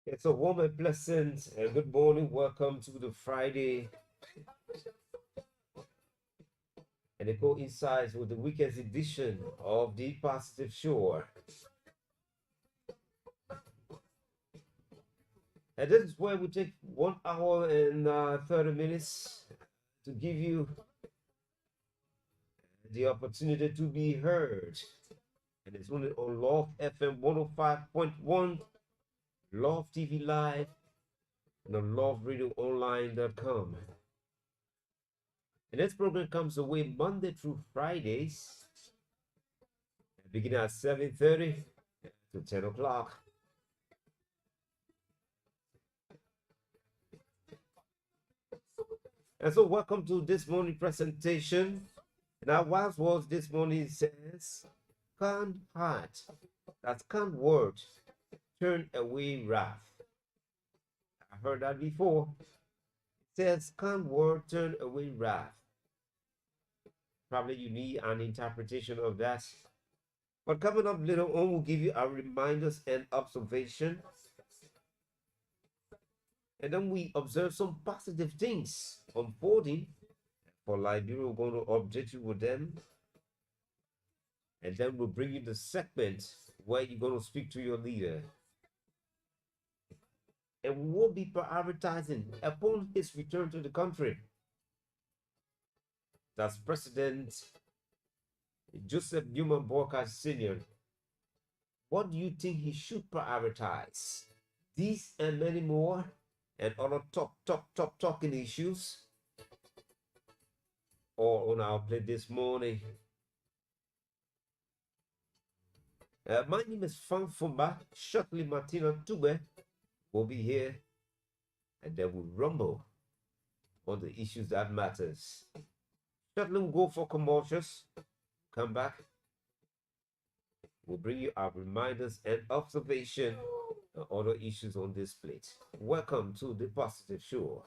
It's a warm and pleasant and good morning. Welcome to the Friday, and it coincides with the weekend edition of the Positive Show. And this is where we take 1 hour and 30 minutes to give you the opportunity to be heard. And it's only on Love FM 105.1, Love TV Live, and on loveradioonline.com. And this program comes away Monday through Fridays, beginning at 7:30 to 10 o'clock. And so welcome to this morning presentation. And our wise words this morning says, kind heart, that's kind word, turn away wrath. I heard that before. It says, kind word, turn away wrath. Probably you need an interpretation of that. But coming up later on, we'll give you our reminders and observations. And then we observe some positive things unfolding. For Liberia, we're going to update you with them. And then we'll bring you the segment where you're going to speak to your leader. And we will be prioritizing upon his return to the country. That's President Joseph Newman Boakai Sr. What do you think he should prioritize? These and many more, and other top talking issues, all on our plate this morning. My name is Fan Fumba. Shortly, Martina Tube will be here, and then we'll rumble on the issues that matters. Shortly, we'll go for commercials. Come back. We'll bring you our reminders and observation and other issues on this plate. Welcome to the Positive Show.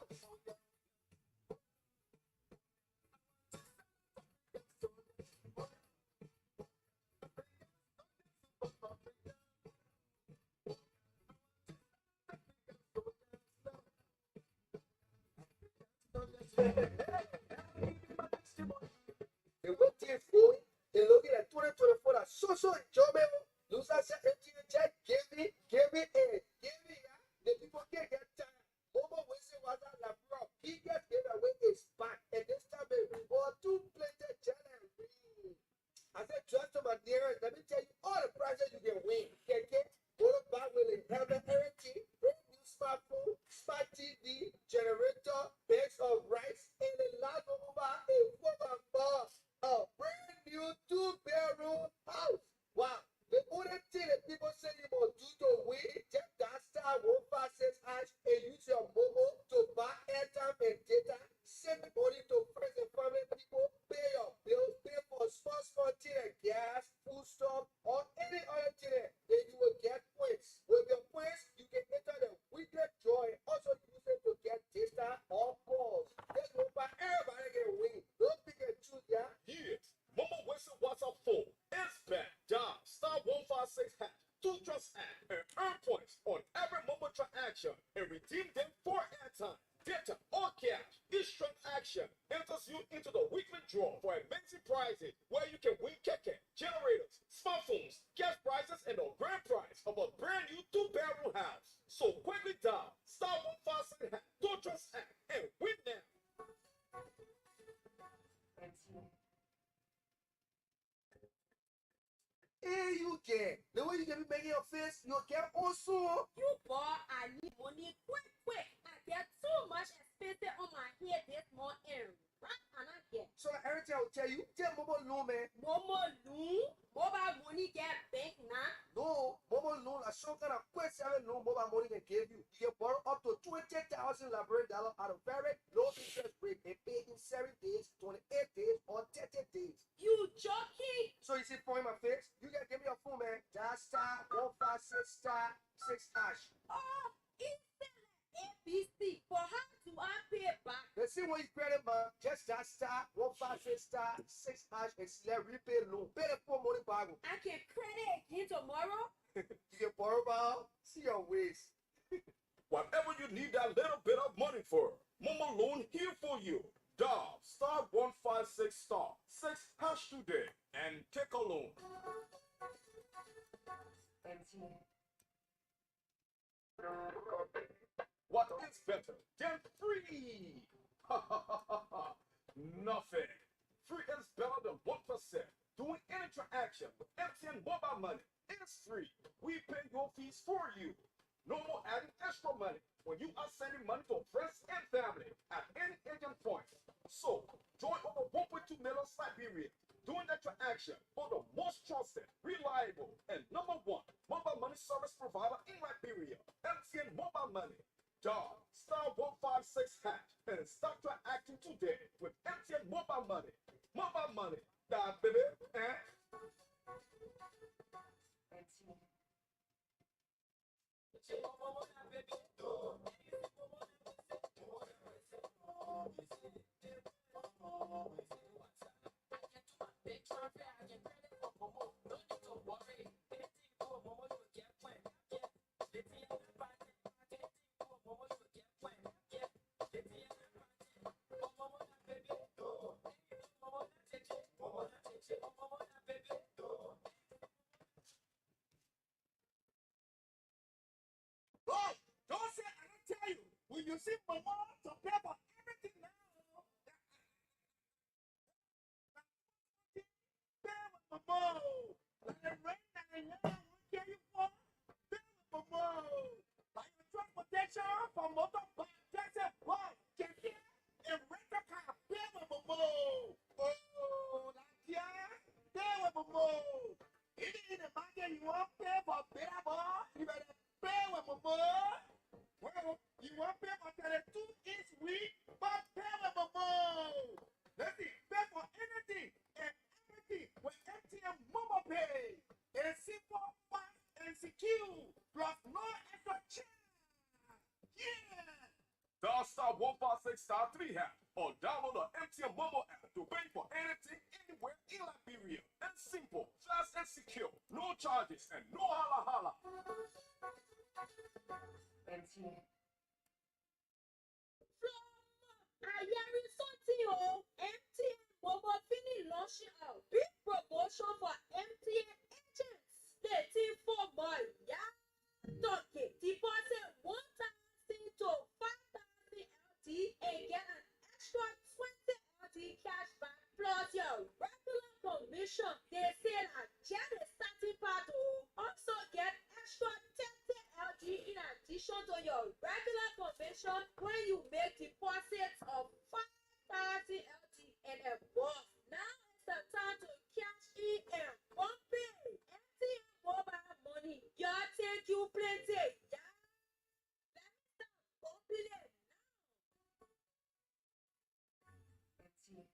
need that little bit of money for. Momo loan here for you. Dial *156 *6# today and take a loan. What is better than free? Nothing. Free is better than 1%. Doing any transaction with MTN mobile money is free. We pay your fees for you. No more adding extra money when you are sending money to friends and family at any agent point. So, join over 1.2 million Siberians doing the transaction for the most trusted, reliable, and #1 mobile money service provider in Liberia, MTN Mobile Money. Dial *156# and start transacting today with MTN Mobile Money. Mobile money, that baby, eh? Oh, don't say I don't tell you. When you see Mama to pay for everything now, pay with Mama. Like right now, what can you for? Pay with Mama. Like your transportation for motorbike, that's it. What? Can you and rent a car? Pay with Mama. Oh, like yeah, pay with Mama. Even in the market, you want to pay for better boy, you better pay with Mama. Well, you want to pay for 32 each week, but pay with Mama. Let's see, pay for anything and everything with MTN Mobile Pay. It's simple, fast, and secure, plus no extra charge. Yeah! Dial *156 *3# or download the MTN mobile app to pay for anything anywhere in Liberia. It's simple, fast, and secure. No charges and no holla holla. MTN. Ayari something oh, MTN mobile fini launching a big promotion for MTN agents. 34 boy, yeah. Talking deposit 1,000 to 5,000 LT and get an extra 20 LT cashback plus your regular commission. They say like just the starting part also get extra 30 LT in addition to your regular commission when you make deposits of 5,000 LT and above. Now it's the time to cash in and bump it. MTN mobile money, y'all take you plenty. Yeah, let me start bumping it now. MTN.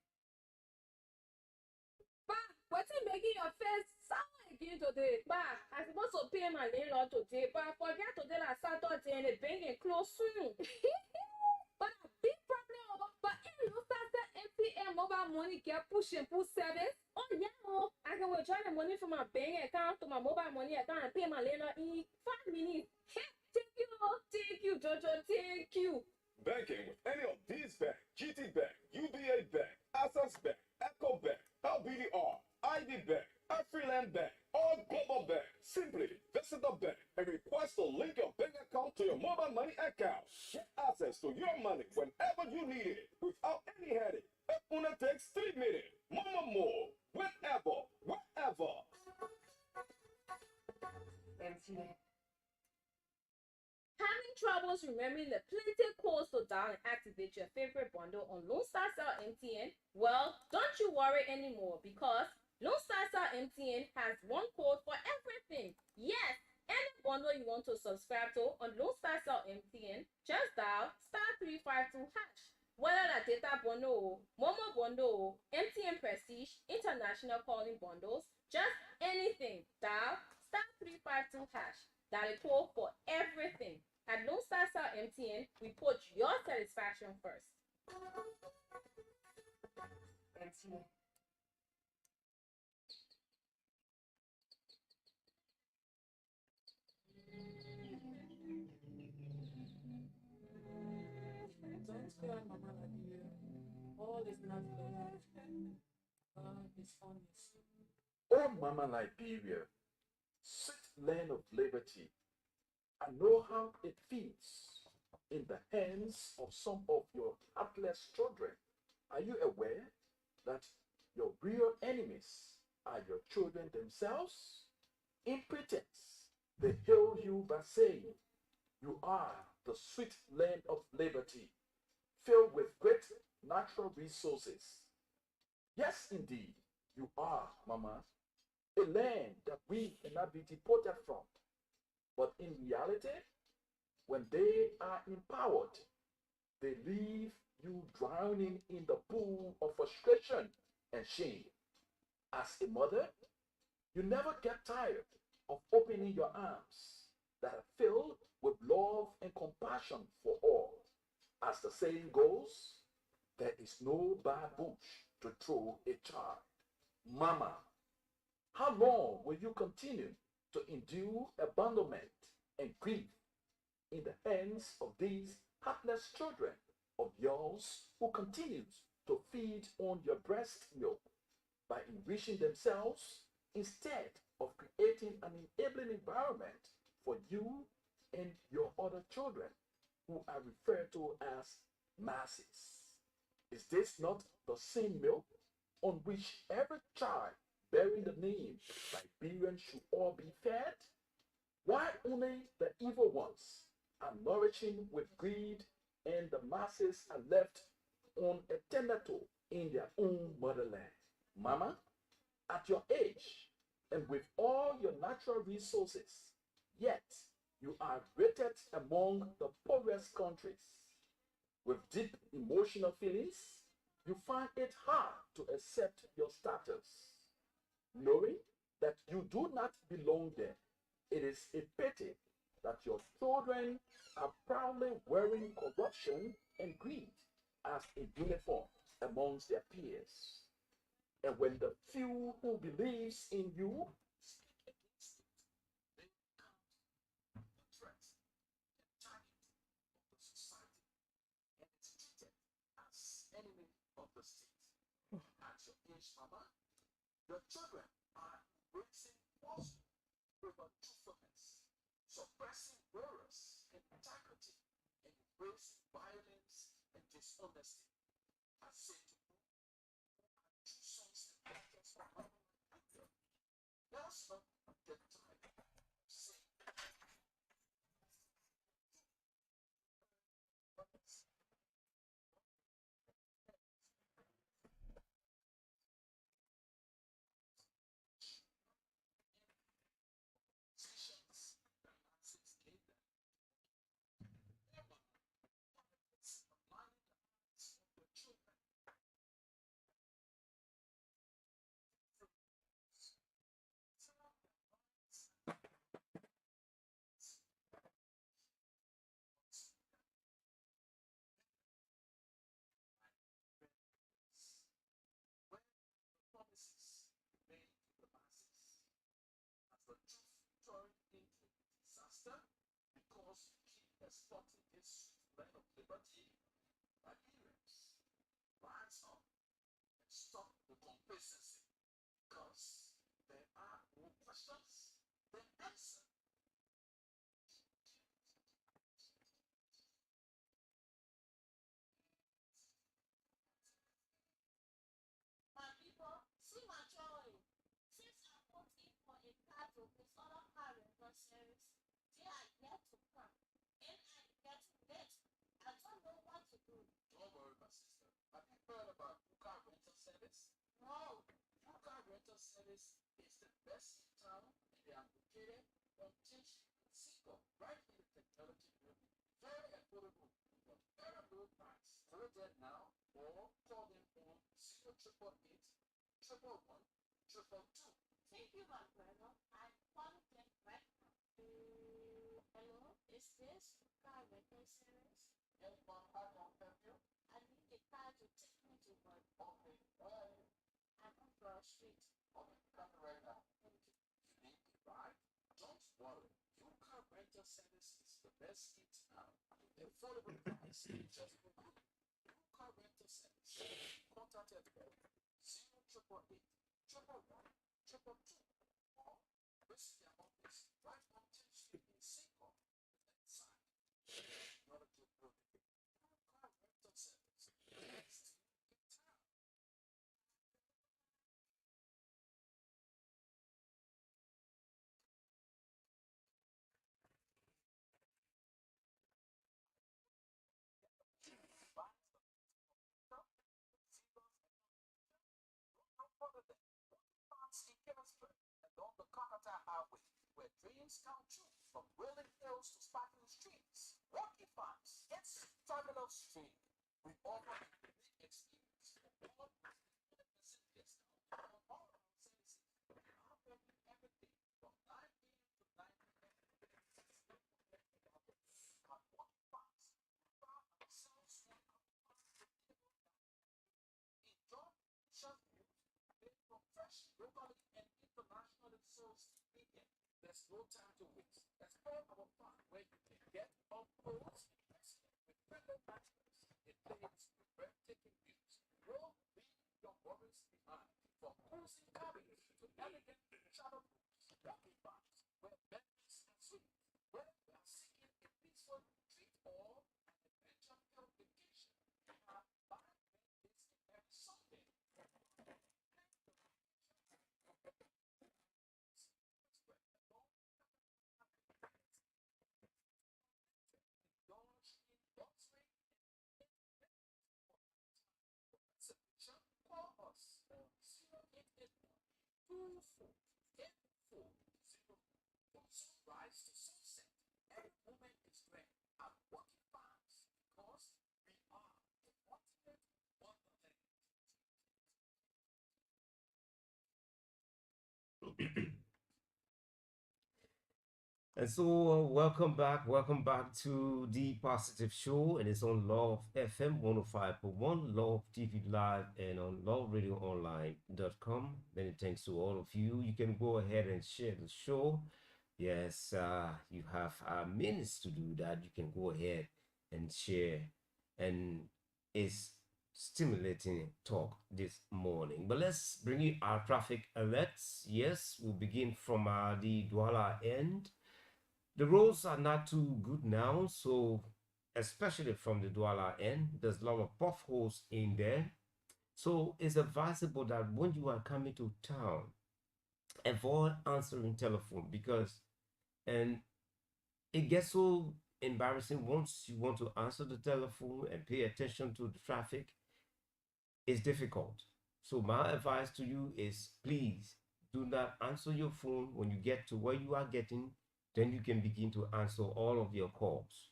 Bah, what's it making your face sour again today? Bah, I'm supposed to pay my landlord today, but I forget today like Saturday and the bank is closed soon. But a big problem, but if you start that MTN mobile money get push and pull service, oh yeah, oh, I can withdraw the money from my bank account to my mobile money account and pay my landlord in 5 minutes. Thank you, Jojo, thank you. Banking with any of these banks, GT Bank, UBA Bank, Access Bank, Echo Bank, LBDR, ID Bank, Freeland Bank, or Global Bank. Simply visit the bank and request to link your bank account to your mobile money account. Get access to your money whenever you need it without any headache. It only takes 3 minutes. More. Whenever, wherever. MTN. Having troubles remembering the plenty codes to dial and activate your favorite bundle on Lone Star Cell MTN? Well, don't you worry anymore because Lone Star Cell MTN has one code for everything. Yes, any bundle you want to subscribe to on Lone Star Cell MTN, just dial *352#. Whether the data bundle, Momo bundle, MTN Prestige, international calling bundles, just anything, dial *352#. That is code for everything. At Lone Star Cell MTN, we put your satisfaction first. MTN. still Mama Liberia. All is not lost. God is honest. Oh, Mama Liberia, sweet land of liberty, I know how it feels in the hands of some of your heartless children. Are you aware that your real enemies are your children themselves? In pretense, they hail you by saying, you are the sweet land of liberty, filled with great natural resources. Yes, indeed, you are, Mama, a land that we cannot be deported from. But in reality, when they are empowered, they leave you drowning in the pool of frustration and shame. As a mother, you never get tired of opening your arms that are filled with love and compassion for all. As the saying goes, there is no bad bush to throw a child. Mama, how long will you continue to endure abandonment and grief in the hands of these heartless children of yours who continues to feed on your breast milk by enriching themselves instead of creating an enabling environment for you and your other children who are referred to as masses? Is this not the same milk on which every child bearing the name Liberian should all be fed? Why only the evil ones are nourishing with greed and the masses are left on a tender toe in their own motherland? Mama, at your age and with all your natural resources, yet you are rated among the poorest countries. With deep emotional feelings, you find it hard to accept your status, knowing that you do not belong there. It is a pity that your children are proudly wearing corruption and greed as a uniform amongst their peers. And when the few who believes in you speak against it, they count the threat and target of the society and is treated as enemy of the state. At your age, Mama, your children are embracing falsehood over truthfulness, suppressing errors and integrity, and embracing violence and dishonesty. I say to you, true sons and daughters of our Lord, let's not get tired of saying decisions that Nazis gave them. Never it's aligning the hearts of your children. When the promises made to the masses as the truth turned into disaster because you keep exporting this land of liberty, Liberians, rise up and stop the complacency because there are more questions than answers. My people, see my joy. Since I put in for a card of this other car rental service, they are yet to come. And I'm getting late. I don't know what to do. Don't worry, my sister. Have you heard about car rental service? No, Car rental service is the best in town and they are located on Teach and Cisco, right in the technology building. Very affordable with a very low price. Tell them now or call them on 0888 111 222. thank you, my brother. I'm calling them right now. Hello, is this car rental service? Yes, ma'am, how can I help you? I need a car to take me to work. Okay, bye. I'm on Broad Street. Okay, coming right now. Thank you. You need a ride? Don't worry. Your car rental service is the best in town. Affordable price just for you. Contact at 0888 111 222 or visit their office right on 10th Street in Singapore, left side. Technology building. Car rental service. Still in town. Along the Kokata Highway, where dreams come true from rolling hills to sparkling streets. Rocky Farms, it's fabulous stream. We offer a unique experience for all facilities on all our services. Offering everything from 9 a.m. to 9 p.m. At Rocky Farms, we found ourselves enjoy sharp views made from fresh locally and internationally sourced ingredient. There's no time to waste. Explore our farm where you can get up close and personal with fellow masters. It lays with breathtaking views. Will leave your worries behind. From cozy cabins to elegant shadow rooms, Rocky Farms, where memories are sweet. Whether you are seeking a peaceful retreat or an adventure-filled vacation, we have 5 main days in every Sunday. Call us on 0881 From sunrise to sunset, every moment is grand at Rocky Farms because we are the ultimate wonderland. And so, welcome back to the Positive Show, and it's on Love FM 105.1, Love TV Live, and on loveradioonline.com. Many thanks to all of you. You can go ahead and share the show. Yes, you have minutes to do that. You can go ahead and share, and it's stimulating talk this morning. But let's bring you our traffic alerts. Yes, we'll begin from the Douala end. The roads are not too good now, so especially from the Douala end, there's a lot of potholes in there. So it's advisable that when you are coming to town, avoid answering telephone because and it gets so embarrassing once you want to answer the telephone and pay attention to the traffic. It's difficult. So my advice to you is please do not answer your phone when you get to where you are getting, then you can begin to answer all of your calls.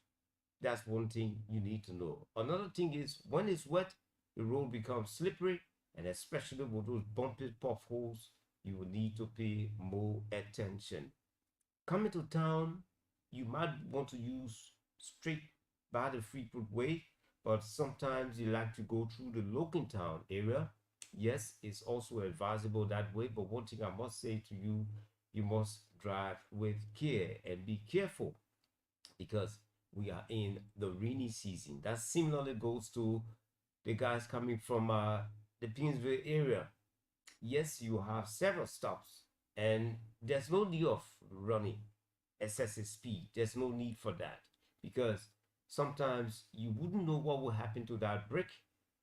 That's one thing you need to know. Another thing is when it's wet, the road becomes slippery, and especially with those bumpy potholes, you will need to pay more attention. Coming to town, you might want to use straight by the Freeport Way, but sometimes you like to go through the Logan Town area. Yes, it's also advisable that way, but one thing I must say to you, you must drive with care and be careful because we are in the rainy season. That similarly goes to the guys coming from the Pinsville area. Yes, you have several stops, and there's no need of running excessive speed. There's no need for that because sometimes you wouldn't know what will happen to that brake.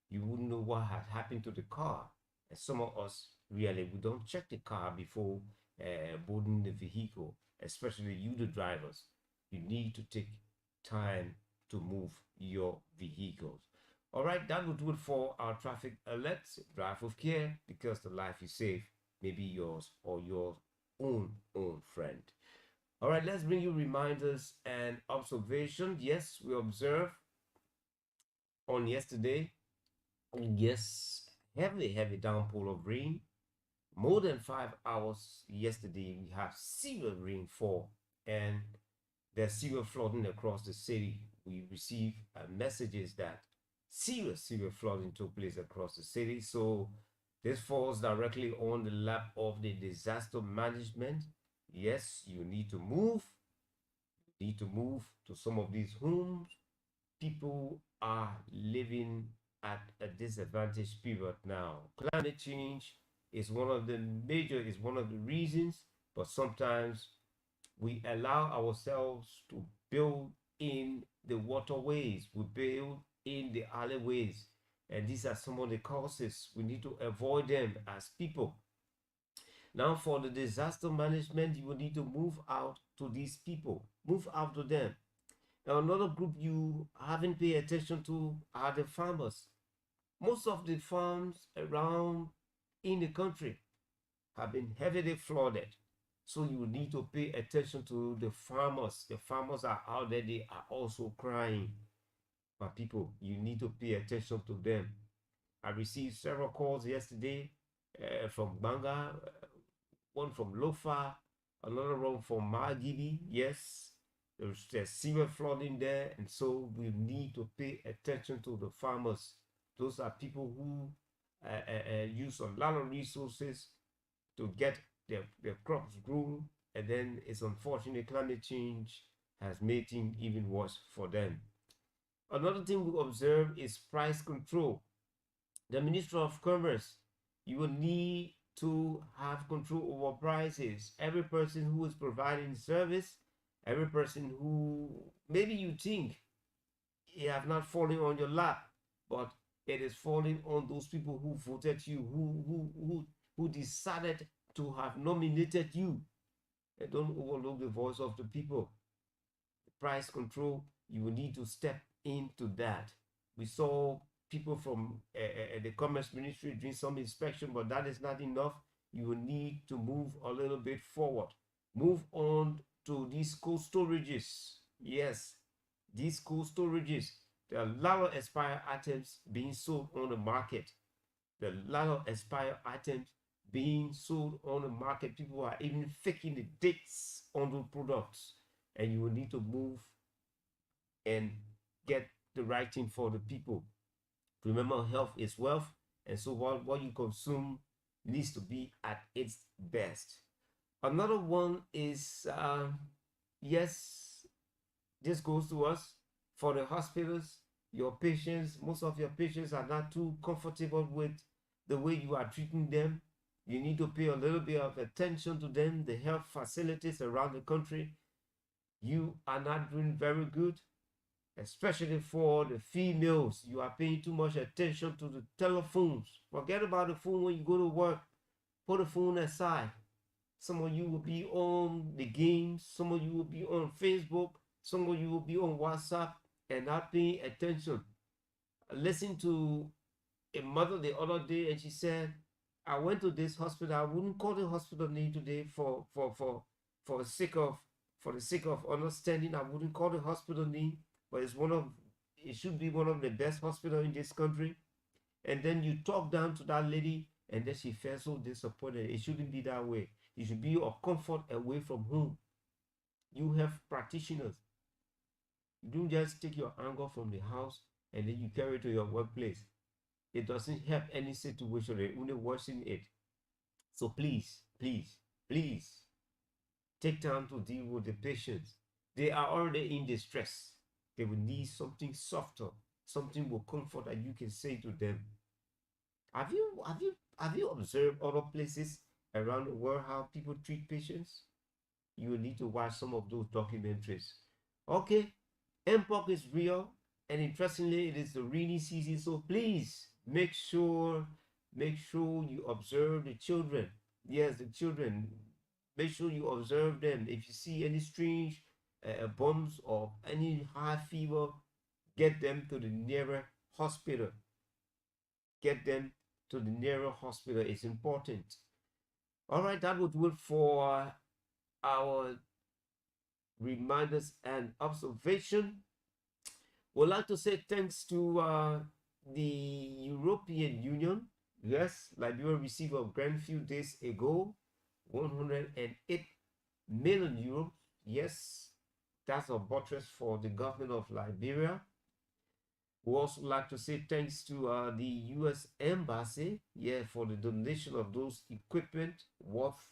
You wouldn't know what had happened to the car. And some of us really we don't check the car before boarding the vehicle, especially you, the drivers. You need to take time to move your vehicles. All right, that will do it for our traffic alerts. Drive with care because the life you save may be yours or your own friend. All right, let's bring you reminders and observation. Yes, we observed on yesterday. Yes, heavy downpour of rain. More than 5 hours yesterday, we have severe rainfall and there's severe flooding across the city. We received messages that severe flooding took place across the city. So this falls directly on the lap of the disaster management. Yes, you need to move. You need to move to some of these homes. People are living at a disadvantaged period now. Climate change is one of the reasons, but sometimes we allow ourselves to build in the waterways, we build in the alleyways, and these are some of the causes. We need to avoid them as people. Now, for the disaster management, you will need to move out to these people, move out to them. Now, another group you haven't paid attention to are the farmers. Most of the farms around in the country have been heavily flooded. So you need to pay attention to the farmers. The farmers are out there, they are also crying. But people, you need to pay attention to them. I received several calls yesterday from Banga, one from Lofa, another one from Margibi. Yes, there's severe flooding there, and so we need to pay attention to the farmers. Those are people who use a lot of resources to get their crops grown, and then it's unfortunate climate change has made things even worse for them. Another thing we observe is price control. The Minister of Commerce, you will need to have control over prices. Every person who is providing service, every person who maybe you think it have not fallen on your lap, but it is falling on those people who voted you, who decided to have nominated you. And don't overlook the voice of the people. Price control, you will need to step into that. We saw people from the Commerce Ministry doing some inspection, but that is not enough. You will need to move a little bit forward. Move on to these cold storages. Yes, these cold storages. There are a lot of expired items being sold on the market. There are a lot of expired items being sold on the market. People are even faking the dates on those products, and you will need to move and get the right thing for the people. Remember, health is wealth, and so what you consume needs to be at its best. Another one is yes, this goes to us for the hospitals. Your patients, most of your patients are not too comfortable with the way you are treating them. You need to pay a little bit of attention to them. The health facilities around the country, you are not doing very good, especially for the females. You are paying too much attention to the telephones. Forget about the phone when you go to work. Put the phone aside. Some of you will be on the games. Some of you will be on Facebook. Some of you will be on WhatsApp and not paying attention. I listened to a mother the other day, and she said, I went to this hospital. I wouldn't call the hospital name today for the sake of understanding. I wouldn't call the hospital name, but it should be one of the best hospitals in this country. And then you talk down to that lady, and then she felt so disappointed. It shouldn't be that way. It should be a comfort away from home. You have practitioners. You don't just take your anger from the house and then you carry it to your workplace. It doesn't help any situation. It only worsen it. So please, please, please take time to deal with the patients. They are already in distress. They will need something softer, something will comfort that you can say to them. Have you observed other places around the world how people treat patients? You will need to watch some of those documentaries. Okay, mpox is real, and interestingly, it is the rainy season. So please make sure you observe the children. Yes, the children. Make sure you observe them. If you see any strange bumps or any high fever, get them to the nearest hospital. Get them to the nearest hospital. It's important. All right, that would do it for our reminders and observation. We'd like to say thanks to the European Union. Yes, Liberia received a grant few days ago, 108 million euros. Yes, that's a buttress for the government of Liberia. We also like to say thanks to the U.S. Embassy, yeah, for the donation of those equipment worth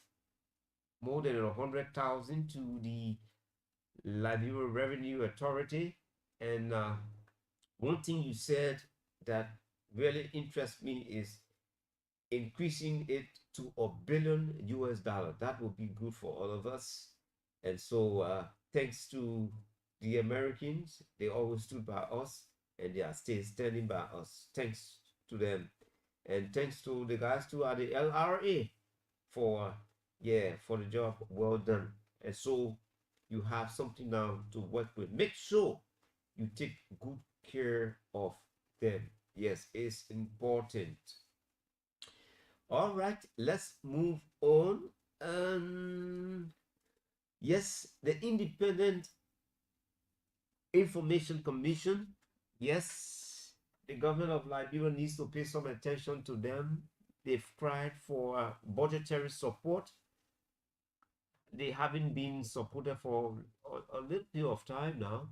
more than 100,000 to the Liberia Revenue Authority. And one thing you said that really interests me is increasing it to $1 billion. That would be good for all of us. And so, thanks to the Americans, they always stood by us and they are still standing by us. Thanks to them. And thanks to the guys too at the LRA for, yeah, for the job well done. And so you have something now to work with. Make sure you take good care of them. Yes, it's important. All right, let's move on. Yes, the Independent Information Commission. Yes, the government of Liberia needs to pay some attention to them. They've cried for budgetary support. They haven't been supported for a little bit of time now.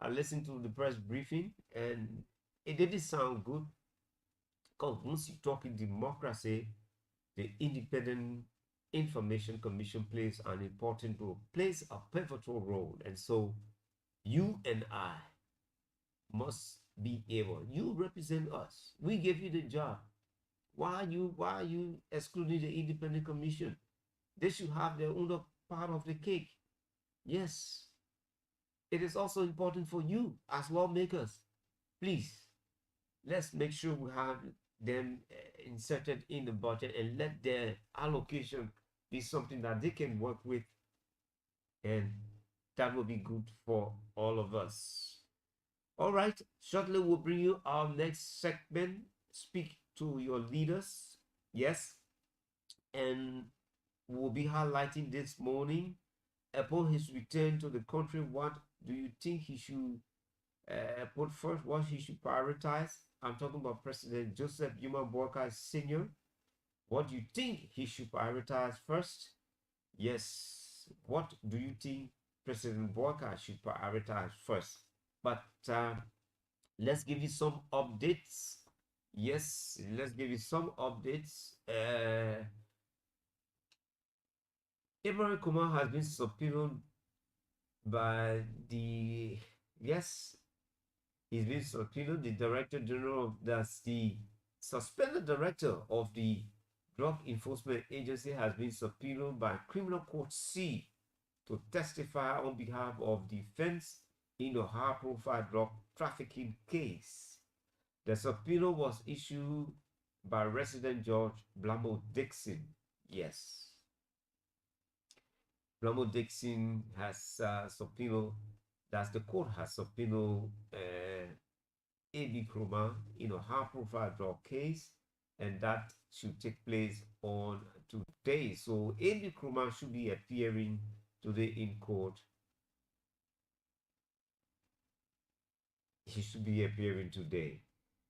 I listened to the press briefing and it didn't sound good because once you talk in democracy, the Independent Information Commission plays an important role, plays a pivotal role. And so you and I must be able, you represent us. We gave you the job. Why are you excluding the Independent Commission? They should have their own part of the cake. Yes. It is also important for you as lawmakers. Please, let's make sure we have them inserted in the budget and let their allocation be something that they can work with, and that will be good for all of us. All right, shortly we'll bring you our next segment, Speak to Your Leaders. Yes, and we'll be highlighting this morning, upon his return to the country, what do you think he should put first, what he should prioritize? I'm talking about President Joseph Yuma Boakai Sr. What do you think he should prioritize first? Yes, what do you think President Boakai should prioritize first? But let's give you some updates. Yes, let's give you some updates. Ibrahim Kumar has been subpoenaed by the, yes, he's been subpoenaed. The Director General, that's the suspended director of the Drug Enforcement Agency, has been subpoenaed by Criminal Court C to testify on behalf of defense in a high-profile drug trafficking case. The subpoena was issued by resident Judge Blamo Dixon. Yes. Blamo Dixon has subpoenaed, that's the court has subpoenaed A.B. Kroma in a high-profile drug case, and that should take place on today. So A.B. Kroma should be appearing today in court. He should be appearing today.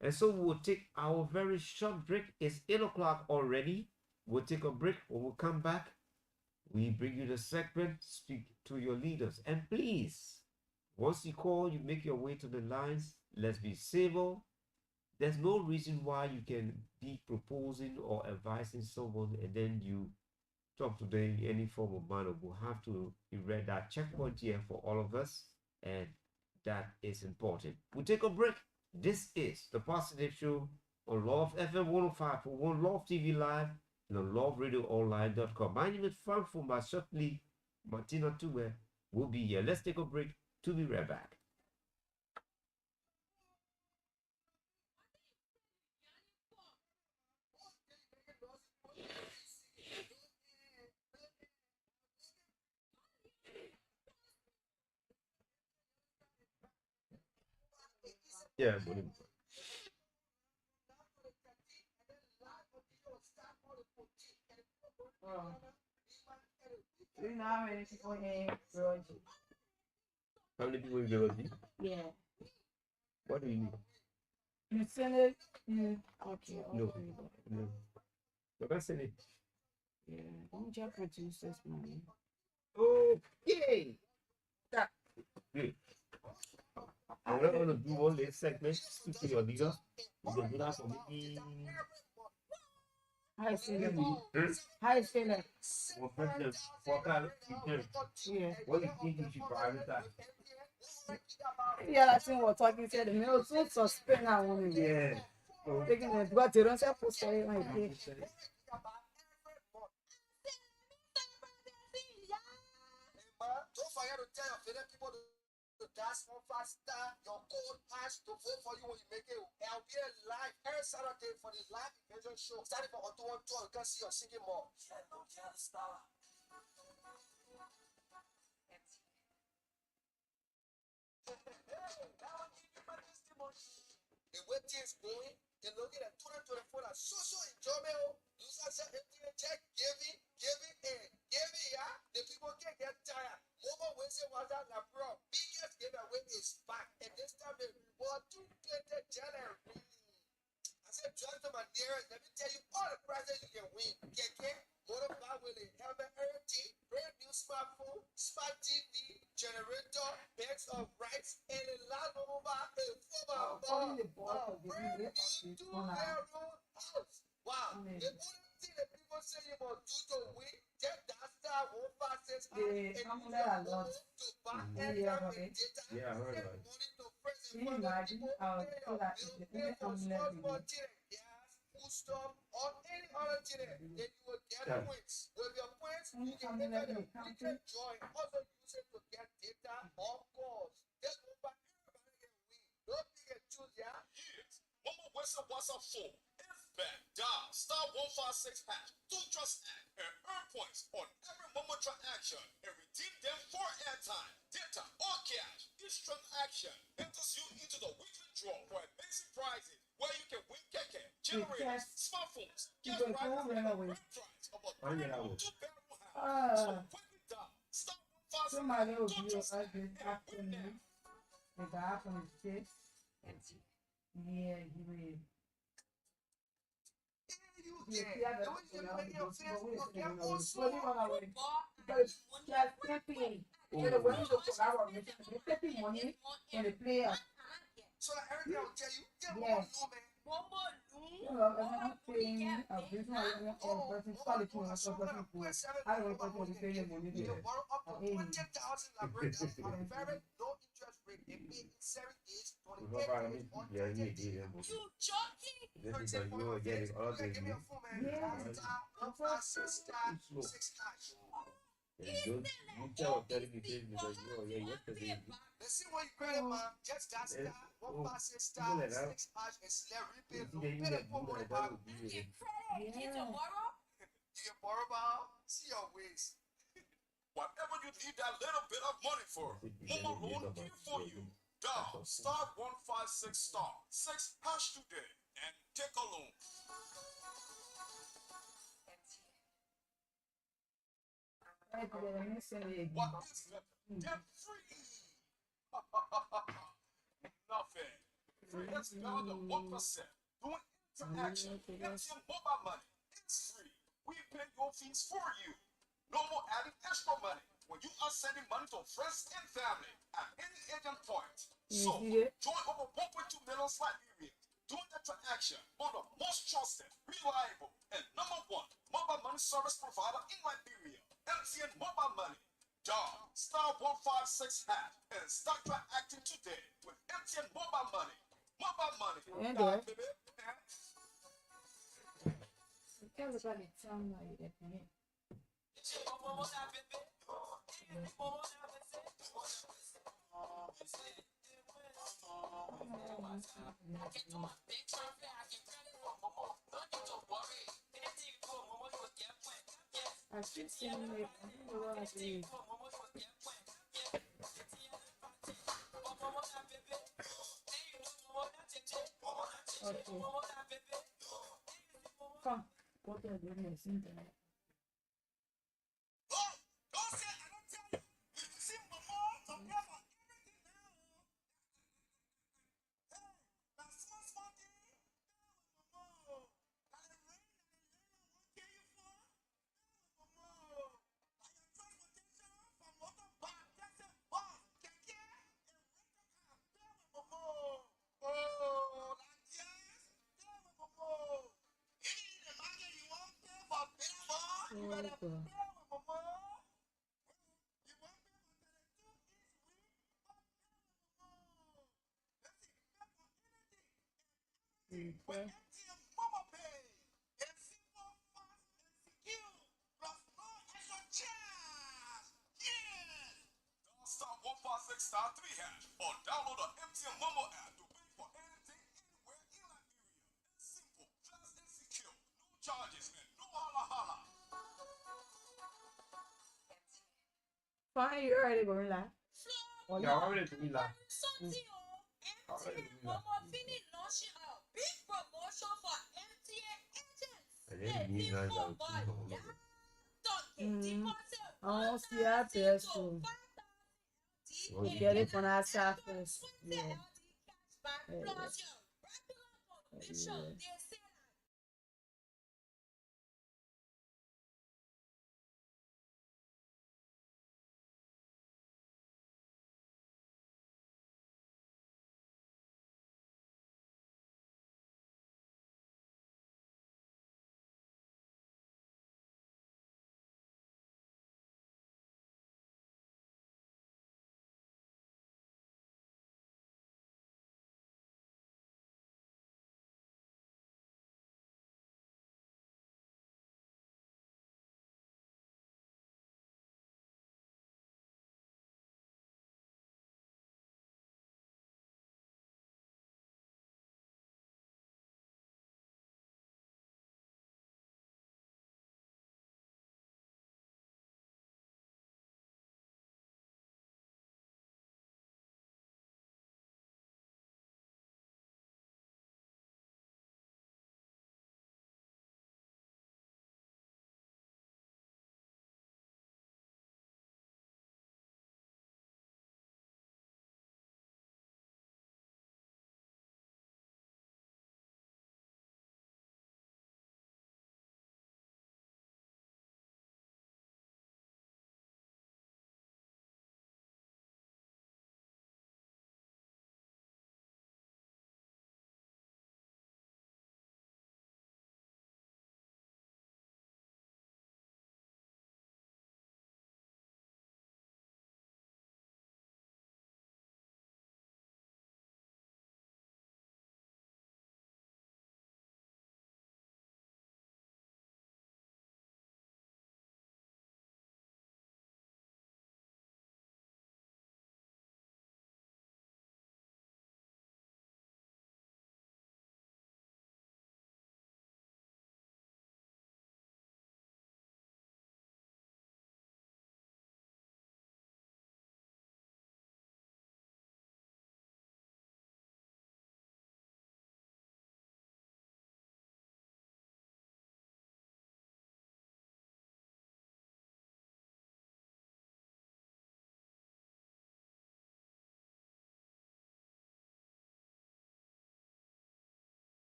And so we'll take our very short break. It's 8 o'clock already. We'll take a break. When we come back, we bring you the segment, Speak to Your Leaders. And please, once you call, you make your way to the lines. Let's be civil. There's no reason why you can be proposing or advising someone and then you talk to them in any form of manner. We'll have to erect that checkpoint here for all of us, and that is important. We'll take a break. This is the Positive Show on Love FM 105.1, Love TV Live, and on LoveRadioOnline.com. My name is Frank Fumba. Shortly, Martina Tube will be here. Let's take a break. To be right back. Yeah, Do you know how many people in Georgia? how many people in Georgia? Yeah. What do you need? You send it? Yeah. Okay. No. No. You can send it. Yeah. Let me just produce this money. Okay. That. Good. I'm not going to do all this segment. Speak to your leader. We're going to do that for maybe. How you feeling? Hmm? How you feeling? For President Walker, Yeah. what do you think you should prioritize? Yeah, I think we're talking to the middle to suspend that woman. Yeah. Taking it, but you don't have to say like this. Don't forget to tell your favorite people to dash one faster your code hash to vote for you when you make it. I'll be live every Saturday for the live invasion show. Starting from October 12, you can see your singing more. The way things going, they're looking at 2024 as social enjoyment. Losers are MTN check, giving, yeah. The people can't get tired. Mobile Wednesday was that la bro. Biggest giveaway is back. And this time they reward 2 plated jelly. I said, drive to my nearest. Let me tell you all the prizes you can win. Keke, motorbike with a helmet, everything, brand new smartphone, smart TV, generator, bags of rice, and a lot of mobile, a football ball, brand new 2-bedroom house. Wow, the only thing that people say you must do to win, get that star 156 and use it to buy airtime and data, Yeah, I heard send that. money to friends Can you and family, imagine people, how pay so your that bill, the pay only for amulet sports, we for need? gas, food stuff, or any other thing, then you will get Yeah. points. With your points, you Only can amulet enter the we can't weekend joy. Also use it to get data or calls. Just move back, everybody can win. Don't pick and choose, yeah? Yes, Momo Western WhatsApp phone is back. Dial star 156 hash to just act and earn points on every Momo transaction and redeem them for airtime, data, or cash. Each transaction enters you into the weekly draw for amazing prizes where you can win keke, generators, smartphones, You cash can prizes, go and a away. grand prize of a Find it brand new out. 2-bedroom house. So Ah, quickly dial star somebody 156 will to be just us act this and win now. afternoon. The guy from the six. Yeah, he will. You Yeah, there. The the way you one make your that face, we you can will also. run away. Because just simply, the way you look for our mission, they taking money when they play us. So like everything I will tell you, yeah, Yes. no man. You know, I'm not saying a business, I don't want every person quality on what person do. I don't want person to pay your money You there. can borrow up to Hey. 20,000 laboratory on a very low interest rate and pay in 7 days, 28 Baba, days, or yeah, 30 you days. need it. For This is example, you my are getting face, all you can the give me a phone, man. Yeah. Star 156 star 6 hash. don't you tell telling me this because you are yeah yesterday. Let's see what you credit, man. Just that star 156 star 6 hash and select repay. You didn't Pay the even phone do money that. That back. would be it. Yeah. You can borrow about, see your ways. Whatever you need that little bit of money for, Momo Loan here for you. Dial star 156 star 6 hash today and take a loan. I did it, I'm missing it What again. is that? Debt free. Nothing. Free is better than 1%. Doing interaction, MTN mobile money. It's free. We pay your fees for you. No more adding extra money when you are sending money to friends and family at any agent point. So, see it? join over 1.2 million Liberians doing the transaction on the most trusted, reliable, and #1 mobile money service provider in Liberia, MTN Mobile Money. Dial star 156 hash and start transacting today with MTN Mobile Money. Mobile money. Yeah, Dial, good. baby. Everybody tell me how you get me. I should see it. I don't know what I do. Okay. Come. Go to the business. Oh, don't say I don't tell you. You see my mom to pay for everything now. Hey, now small thing. Oh, and the rain, what can you for? Oh, and your transportation from motorbike, that's a bus, keke, and rental car. There with Momo. Oh, like yes, there with Momo. Even in the market, you want pay for big bus, you better pay with Momo. You want pay for 32 each week, but pay with Momo. Listen, pay for anything. with MTN Mobile Pay. It's simple, fast, and secure, plus no extra charge. Yeah! Dial star 156 star 3 hash or download the MTN Mobile app to pay for anything anywhere in Liberia. It's simple, fast, and secure. No charges and no holla holla. Fine, you already going live. Flow, Yeah, already doing that. something Already MTN doing that. Momo Fini launching a big promotion for MTN agents. And then you need Letting to for buy deposit Oh, see, I 1,000 best to to 5,000 Oh, we LD get and it from our staff get first. 20 Yeah. LD cashback Yeah. plus your regular commission. Yeah. They say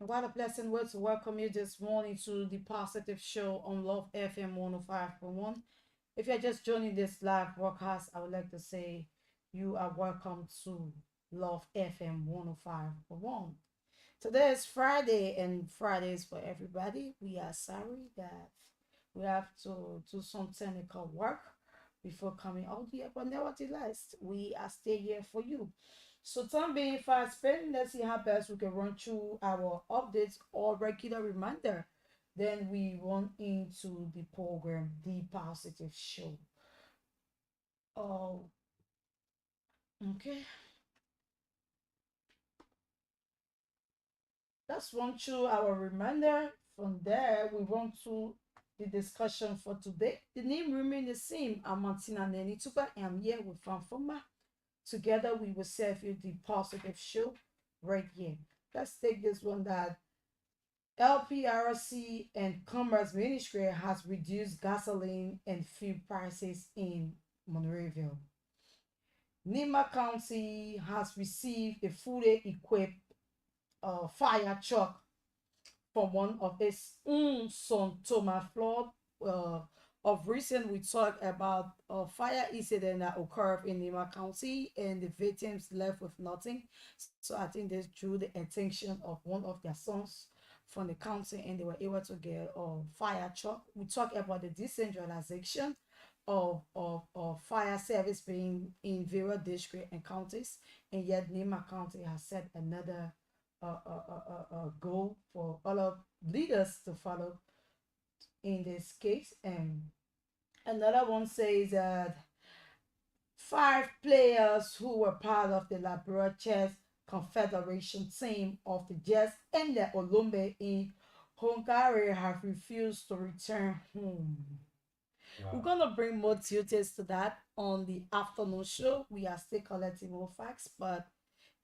What a blessing word to welcome you this morning to the Positive Show on Love FM 105.1. If you're just joining this live broadcast, I would like to say you are welcome to Love FM 105.1. Today is Friday, and Fridays for everybody. We are sorry that we have to do some technical work before coming out here, but nevertheless, we are still here for you. So, time being fast spent, let's see how best we can run through our updates or regular reminder. Then we run into the program, The Positive Show. Oh, okay. Let's run through our reminder. From there, we run to the discussion for today. The name remains the same. I'm Martina Neni Tupa, and I'm here with Fanfoma. Together, we will serve you the positive show right here. Let's take this one that LPRC and Commerce Ministry has reduced gasoline and fuel prices in Monroeville. Nima County has received a fully equipped fire truck from one of its own son, Thomas Flood. Uh, of recent, we talked about a fire incident that occurred in Nima County, and the victims left with nothing. So I think this drew the attention of one of their sons from the county, and they were able to get a fire truck. We talked about the decentralization of fire service being in various districts and counties, and yet Nima County has set another goal for all of leaders to follow in this case. And another one says that 5 players who were part of the Liberia Chess Confederation team of the Jets and the Olombe in Hungary have refused to return home. We're gonna bring more details to that on the afternoon show. We are still collecting more facts, but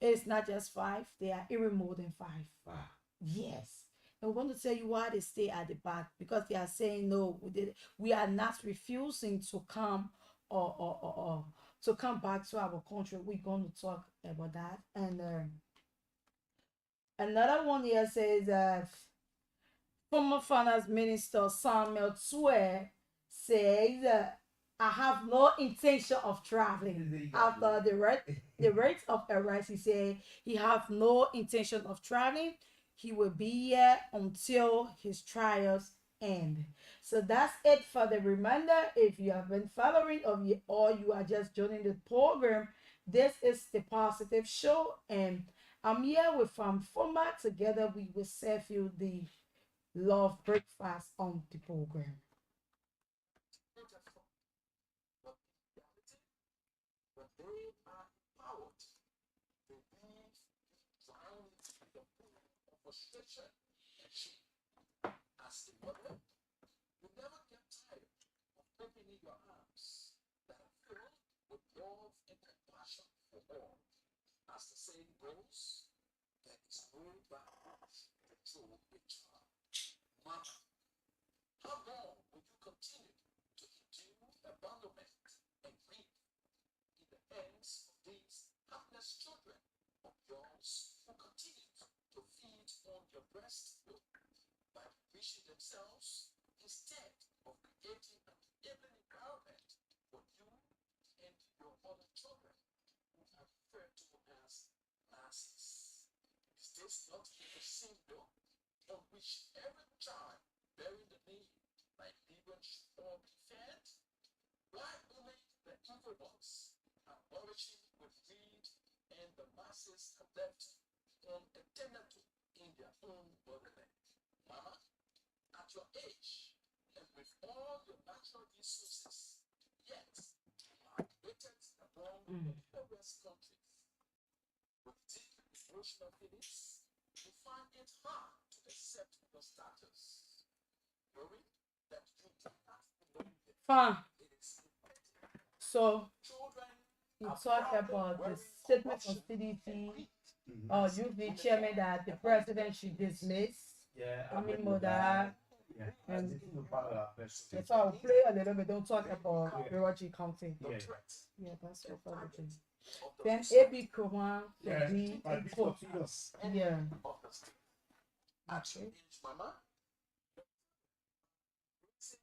it's not just 5, they are even more than 5. Wow. Yes. And we're going to tell you why they stay at the back, because they are saying no, we are not refusing to come or to come back to our country. We're going to talk about that. And another one here says that former finance minister Samuel Tsue says I have no intention of traveling after the rate of arrest. He said he have no intention of traveling. He will be here until his trials end. So that's it for the reminder. If you have been following or you are just joining the program, this is the positive show, and I'm here with Format. Together we will serve you the love breakfast on the program. But in reality, when they are empowered, they leave drown in the pool of frustration and shame. As a mother, you never get tired of opening your arms that are filled with love and compassion for all. As the saying goes, there is no bad to throw a child. Mama, how long will you continue to endure abandonment and grief in the hands of these helpless children of yours who continue to feed on your breast milk by wishing themselves instead of creating an enabling environment for you and your other children who are referred to as lasses? Is this not the same law on which every child bearing the name like Libyan should all be fed? Why only the evil ones are nourishing with greed and the masses are left unattended in their own motherland? Mama, at your age and with all your natural resources, yet you are rated among the poorest countries. With deep emotional feelings, you find it hard to accept your status, knowing that you do not belong there. Fine. It is imperative. So Children you are talk proudly about the wearing statement from corruption and CDC, greed. UV chairman that the president should dismiss. I mean, mother. And that's why I'll play a little bit. Don't talk about Biology County. The Yeah. threat Yeah, that's and what I'm target of the Then society AB Kuman, Yeah, the by import. Venus. Yeah. of the state. Action Okay. each mama. Raising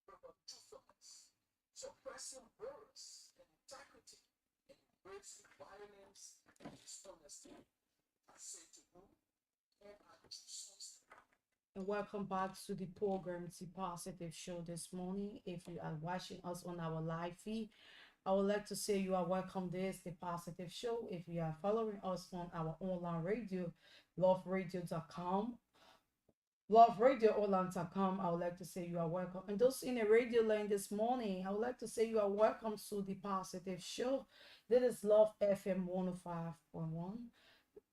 truthfulness, suppressing words and integrity, and embracing violence and dishonesty. I say to you, all are true sons. And welcome back to the program, the Positive Show this morning. If you are watching us on our live feed, I would like to say you are welcome. This the Positive Show. If you are following us on our online radio, loveradio.com, loveradioonline.com, I would like to say you are welcome. And those in the radio line this morning, I would like to say you are welcome to the Positive Show. This is Love FM 105.1.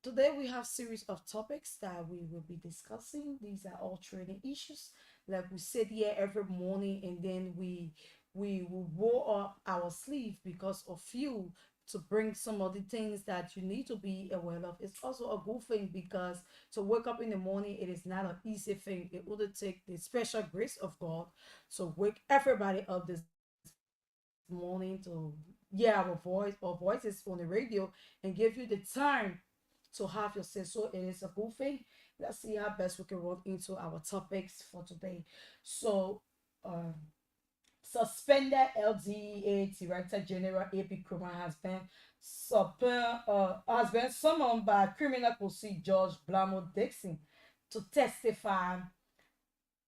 Today we have series of topics that we will be discussing. These are all training issues. Like we sit here every morning and then we will roll up our sleeve because of you to bring some of the things that you need to be aware of. It's also a good thing because to wake up in the morning, it is not an easy thing. It would take the special grace of God to wake everybody up this morning to hear our voices on the radio, and give you the time to have your say. So it is a good thing. Let's see how best we can run into our topics for today. So, uh, suspended LDA Director General AP Krumah has been summoned by criminal proceed Judge Blamo Dixon to testify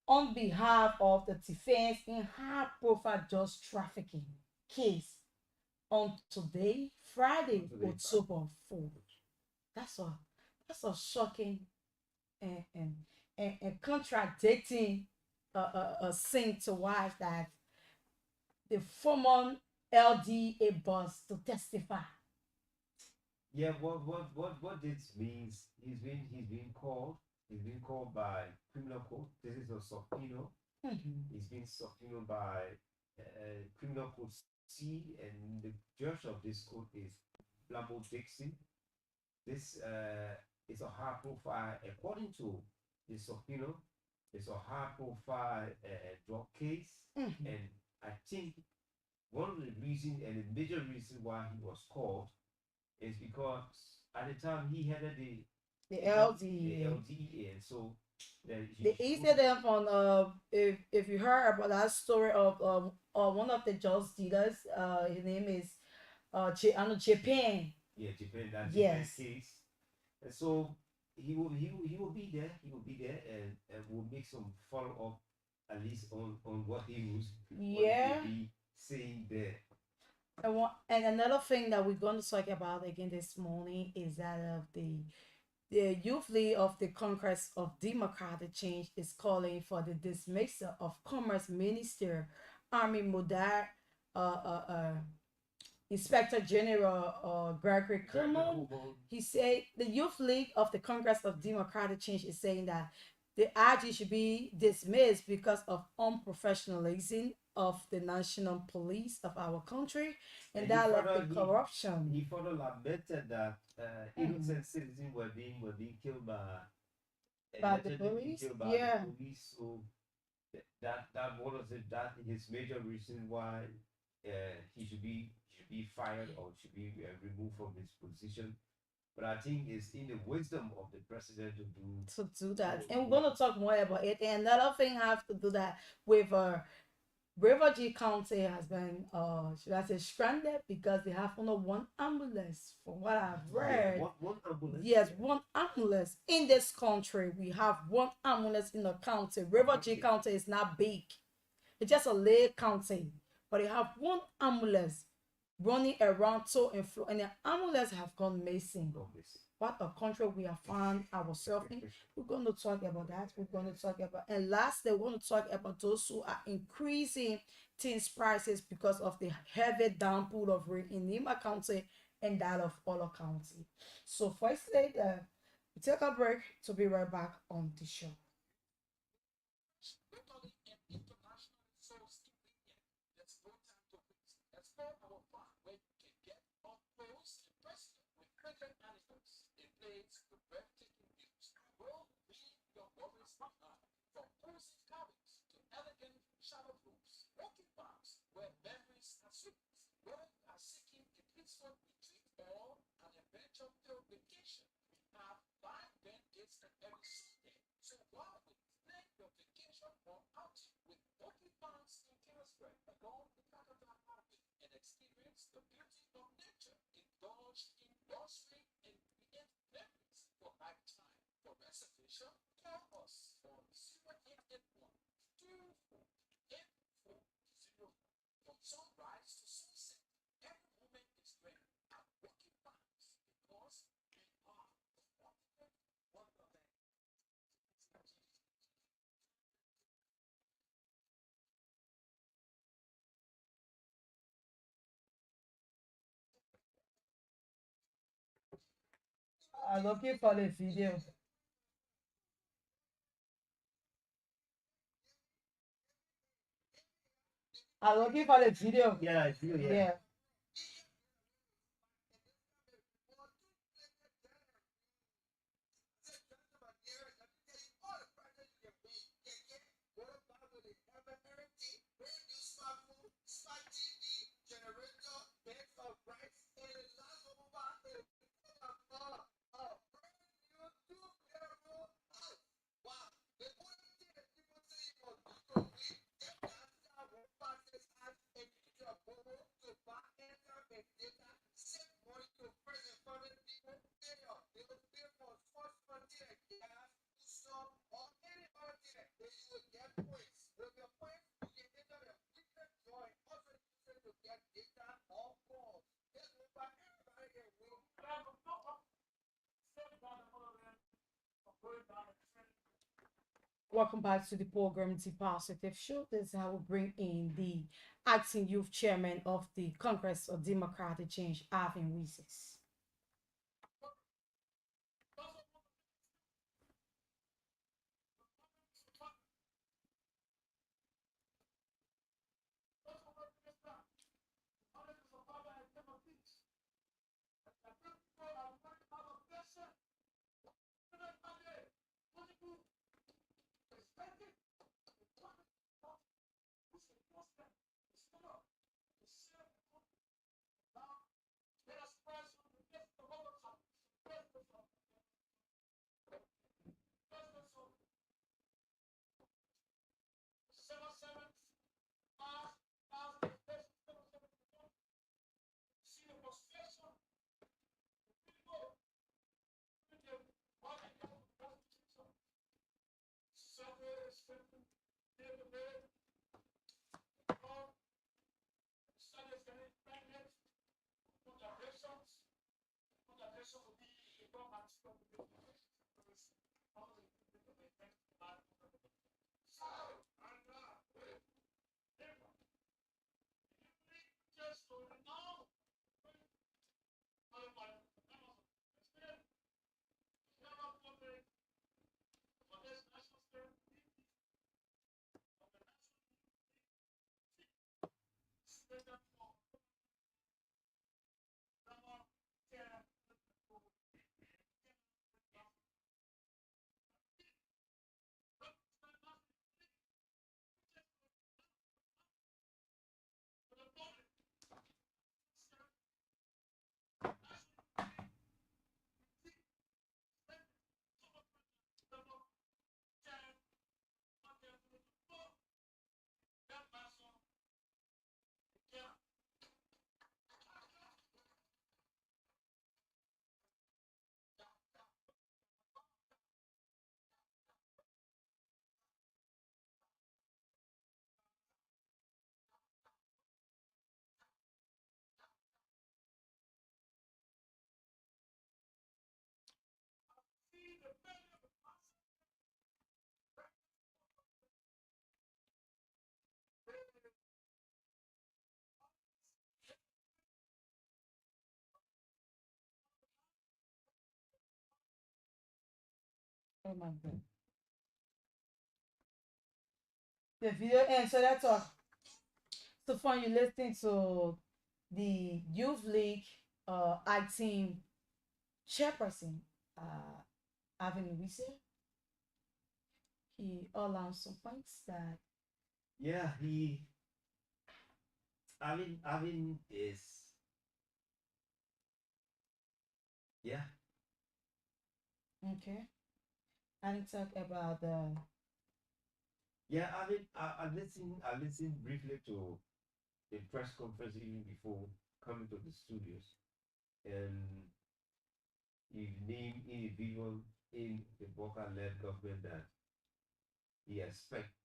on behalf of the defense in high-profile drug trafficking case on today, Friday, Today, October 4th. That's a shocking and and contradicting thing to watch, that the former LDA boss to testify. Yeah, what this means, he's been called. He's been called by criminal court. This is a subpoena. Mhm. He's been subpoenaed by criminal court C, and the judge of this court is Blamo Dixon. This is a high profile, according to the subpoena. It's a high profile drug case, Mhm. and I think one of the reasons and the major reason why he was called is because at the time he headed The the LDA. LDE, and so that The he supposed incident on if you heard about that story of one of the judge dealers, his name is Japan. yeah, Japan, that Japan Yes. case, and so he will be there. He will be there, and will make some follow up, at least on what he will Yeah. be saying there. And another thing that we're going to talk about again this morning is that of the youth league of the Congress of Democratic Change is calling for the dismissal of Commerce Minister Army Modar, uh, uh, uh, Inspector General Gregory Coleman. He said the Youth League of the Congress of Democratic Change is saying that the IG should be dismissed because of unprofessionalism of the national police of our country, and And that of the corruption. he further lamented that Mhm. innocent citizens were being killed By the allegedly being police, killed by the yeah. police. So that one of that his major reason why he should be fired or should be removed from his position. But I think it's in the wisdom of the president To do that, to and we're what going to talk more about it. And another thing have to do that with River G County has been should I say stranded because they have only one ambulance from what I've yeah, read. one ambulance. Yes, Yeah. one ambulance in this country. We have one ambulance in the county. River G Okay. County is not big. It's just a little county. But they have one ambulance running around to and fro, and the ambulance have gone missing. Obviously. What a country we have found ourselves in. We're going to talk about that. We're going to talk about, and lastly, we're going to talk about those who are increasing things prices because of the heavy downpour of rain in Nima County and that of Ola County. So, firstly, we take a break to be right back on the show. Locally and internationally sourced ingredient. There's no time to waste. Explore our farm where you can get up close and personal with cricket animals in place with breathtaking views. We'll leave your worries behind. From cozy cabins to elegant shower rooms, walking parks where memories are sweet. Whether you are seeking a peaceful retreat or an adventure-filled vacation, we have live band dates and every the beauty of nature, indulge in nursery, and create memories for lifetime. For reservation, call us on 0881 From sunrise to sunset, every moment is rare and walking fast because we are the ultimate wonderland. I'm looking for the video. I'm looking for the video. Yeah, I feel yeah. Yeah. Welcome back to the program, The Positive Show. This is how we bring in the acting youth chairman of the Congress of Democratic Change, Avin Weeses. Oh my God. The video ends, so that's all. So far, you listening to the Youth League acting chairperson, Avin Weeses. He outlined some points that Yeah, Alvin is, yeah. okay, and he talked about the Yeah, I listened briefly to the press conference even before coming to the studios, and he named individual in the Boca-led government that he expect,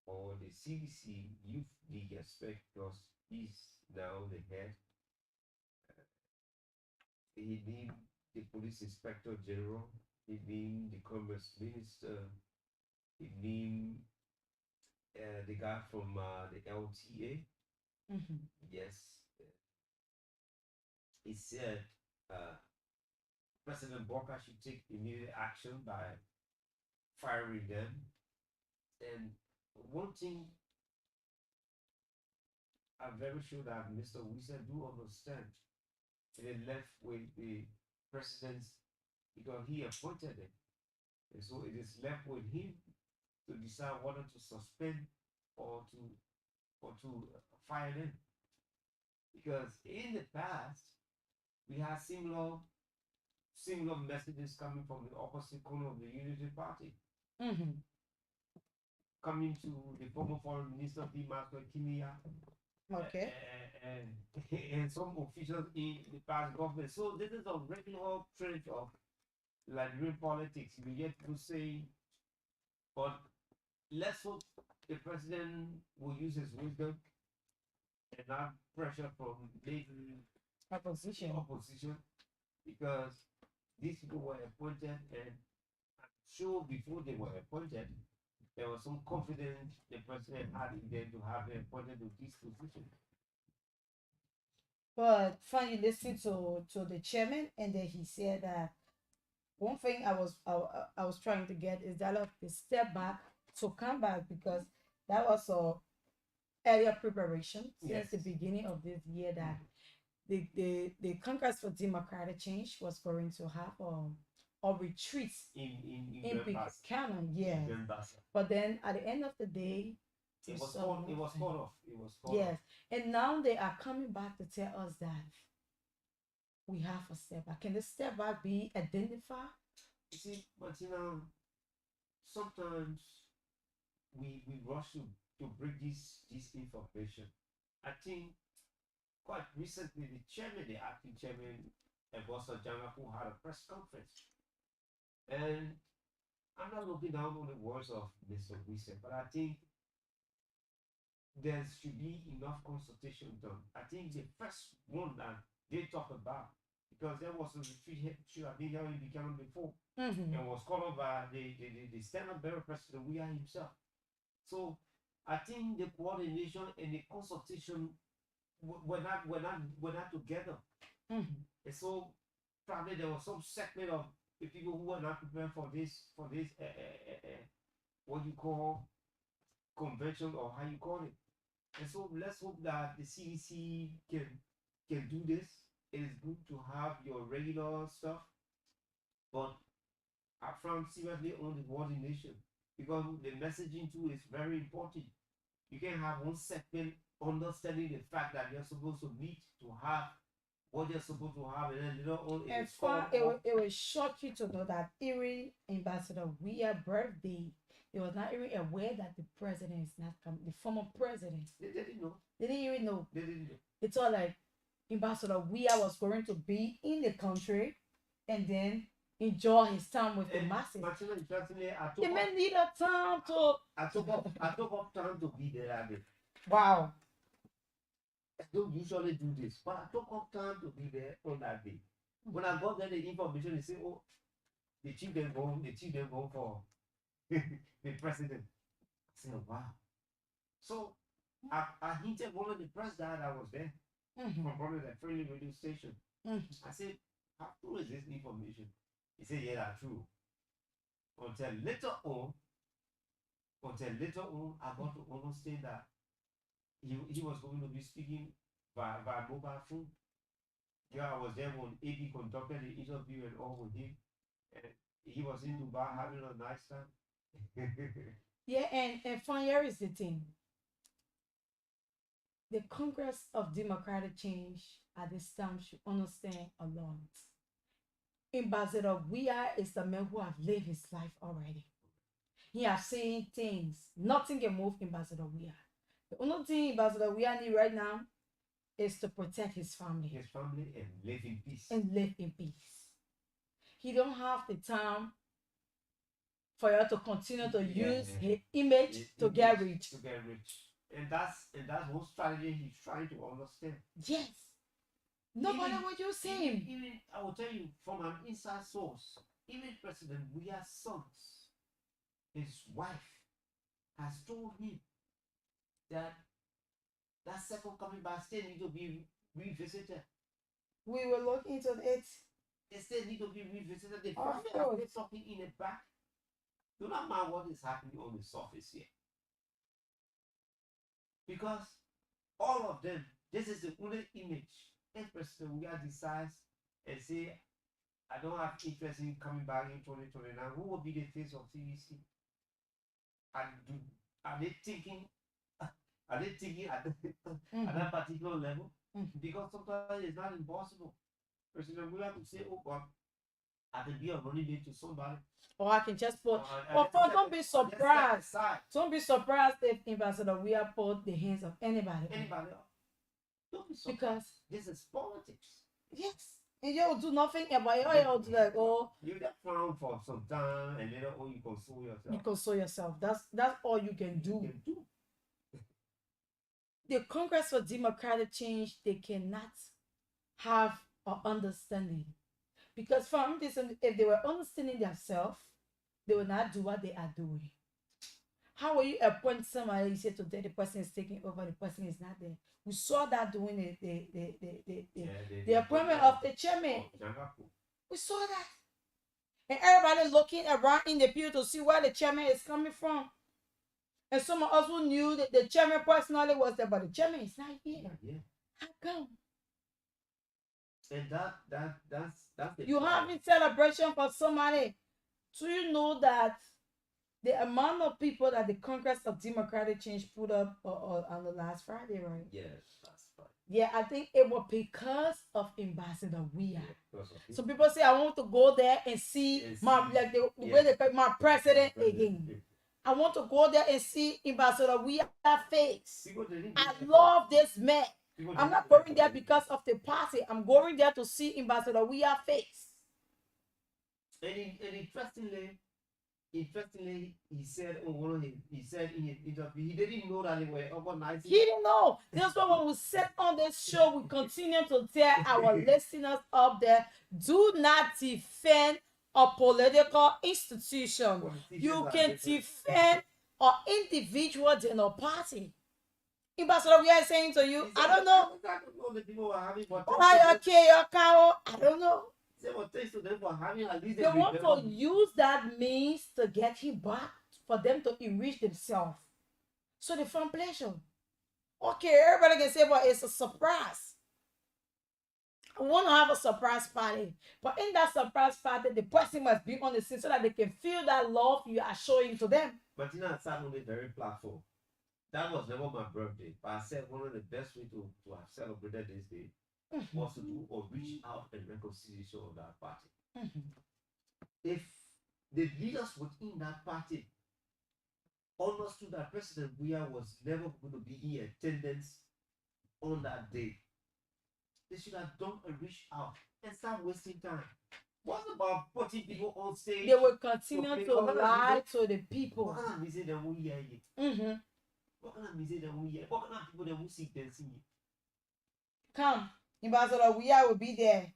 or the CDC Youth League expect, because he's now the head. He named the police inspector general. He named the commerce minister. He named the guy from the LTA. Mhm. Yes, he said uh, President Boca should take immediate action by firing them. And one thing I'm very sure that Mr. Wilson do understand, they left with the president's, because he appointed them. And so it is left with him to decide whether to suspend or to fire them. Because in the past, we had similar messages coming from the opposite corner of the Unity Party, Mhm. coming to the former foreign minister Dimas Kimia, Okay. and some officials in the past government. So this is a regular trend of Liberian politics. You get to say, but let's hope the president will use his wisdom and not pressure from the Opposition. opposition, because these people were appointed, and I'm sure before they were appointed, there was some confidence the president had in them to have them appointed to this position. But funny, listening to the chairman, and then he said that one thing I was trying to get is that of the step back to come back, because that was a earlier preparation since the Yes. beginning of this year that the Congress for Democratic Change was going to have a retreat In in Belfast. Buchanan, yeah. Belfast. But then at the end of the day, we It was saw called. It was nothing. called off. It was called Yes, off. and now they are coming back to tell us that we have a step back. Can the step back be identified? You see, Martina, sometimes we rush to bring this information. I think quite recently the chairman, the acting chairman, Ebosa Janaku, had a press conference. And I'm not looking down on the words of Mr. Wilson, but I think there should be enough consultation done. I think the first one that they talk about, because there was a retreat should have been here in Buchanan before, Mm-hmm. and was called by the standard bearer president, we are himself. So I think the coordination and the consultation were not together. Mm-hmm. And so probably there was some segment of the people who were not prepared for this what you call convention, or how you call it. And so let's hope that the CDC can do this. It is good to have your regular stuff, but I found seriously on the coordination, because the messaging too is very important. You can have one segment understanding the fact that you're supposed to meet to have what you're supposed to have, and then later on And it's called it will shock you to know that even Ambassador Weir birthday, they was not even aware that the president is not coming. The former president, They didn't know. they didn't even know. They didn't know. It's all like Ambassador Weir was going to be in the country and then enjoy his time with the And masses. Martina, interestingly, The man need a time to. I took up time to be there that day. Wow. I don't usually do this, but I took up time to be there on that day. When I got there, the information, they say, oh, the chief then go for the president. I said, wow. So I hinted one of the press that I was there Mm-hmm. from probably the friendly radio station. Mm-hmm. I said, how true is this information? He said, yeah, that's true. Until later on, I got to understand that he was going to be speaking by mobile phone. Yeah, I was there when AB conducted the interview and all with him. And he was in Dubai having a nice time. Yeah, and fun, here is the thing. The Congress of Democratic Change at this time should understand a lot. Ambassador Weir is the man who have lived his life already. He has seen things. Nothing can move Ambassador Weir. The only thing Ambassador Weir need right now is to protect his family and live in peace. and live in peace. He don't have the time for you to continue to use his image to get rich. To get rich. And that's one strategy he's trying to understand. Yes. No matter Even- what you say. Even I will tell you from an inside source, even President Weah's sons, his wife has told him that that second coming back still need to be revisited. We will look into it. They still need to be revisited. They Of probably course. have something in the back. Do not mind what is happening on the surface here. Because all of them, this is the only image. If President Weah decides and say, I don't have interest in coming back in 2029, who will be the face of CVC? Are they thinking at that particular level? Because sometimes it's not impossible. President Weah could say, oh God, I can be a running mate to somebody. Or I can just put. Or Don't be surprised. Don't be surprised if Ambassador Weah put the hands of anybody. Anybody else. Don't be surprised. Because this is politics. yes, and you'll do nothing about it. You'll do like, oh, You get frown for some time and later on you console yourself. you console yourself. That's all you can do. You can do. The Congress for Democratic Change, they cannot have an understanding. Because from this, if they were understanding themselves, they will not do what they are doing. How will you appoint somebody? You say today the person is taking over, the person is not there. We saw that during the appointment of the chairman. We saw that. And everybody looking around in the pew to see where the chairman is coming from. And some of us who knew that the chairman personally was there, but the chairman is not here. Yeah. How come? And that's the You problem. having celebration for somebody. Do you know that the amount of people that the Congress of Democratic Change put up on the last Friday, right? Yes, that's right. Yeah, I think it was because of Ambassador Weah. Yeah, because of So him. people say I want to go there and see my like the way they call my president again. I want to go there and see Ambassador Weah's face. People didn't I get that. love this man. People I'm didn't not get that. going there because of the party. I'm going there to see Ambassador Weah's face. And interestingly, he said on one of his, he said in his interview, he didn't know that they were organizing. He didn't know. That's why when we sit on this show, we continue to tell our listeners up there, do not defend a political institution. Politicians You are can different. defend an individual in a party. Ambassador, we are saying to you, He I said, don't know. I don't know the people were having, but What are your care, your cow? I don't know. say what thanks to them for having at least They want to use that means to get him back for them to enrich themselves. So they found pleasure. Okay, everybody can say, but it's a surprise. I want to have a surprise party. But in that surprise party, the person must be on the scene so that they can feel that love you are showing to them. But you know, I sat on the very platform. That was never my birthday. But I said one of the best way to have celebrated this day was to do or reach out and reconciliation of that party. If the leaders within that party understood that President Weah was never going to be in attendance on that day, they should have done a reach out and start wasting time. What about putting people on stage? They will continue to lie to the people. What kind of music them we hear? Mm-hmm. What kind of music them we hear? What kind of people them we see dancing? Come, Ambassador Weah will be there.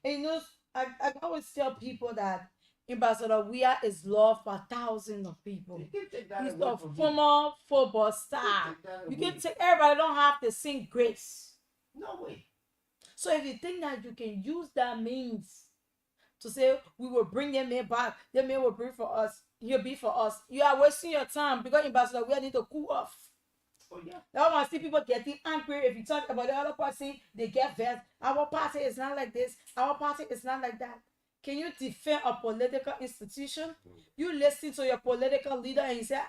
And you know, I always tell people that Ambassador Weah is loved by thousands of people. You can take that He's away a from me. former football star. Take that You away. can take everybody don't have the same grace. No way. So if you think that you can use that means to say we will bring them in back, them men will bring for us, he'll be for us, you are wasting your time because Ambassador Weah need to cool off. Oh yeah. Now when I see people getting angry, if you talk about the other person, they get vexed. Our party is not like this. Our party is not like that. Can you defend a political institution? You listen to your political leader and you say,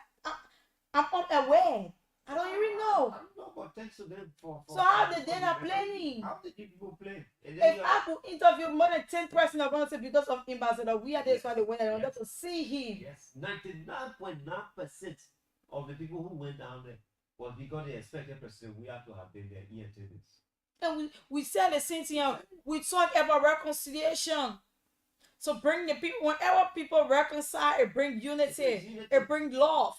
I'm unaware. I don't even know. I don't know, but thanks to them for So how did they not playing? How did you people play? And then If I could interview more than 10 persons, I'm going to say because of Ambassador Weah, that's why they went. I wanted to see him. yes, 99.9% of the people who went down there But because they expect a president, we have to have been there in attendance. And we said the same thing. We talk about reconciliation. So bring the people, whenever people reconcile, it brings unity, it brings love.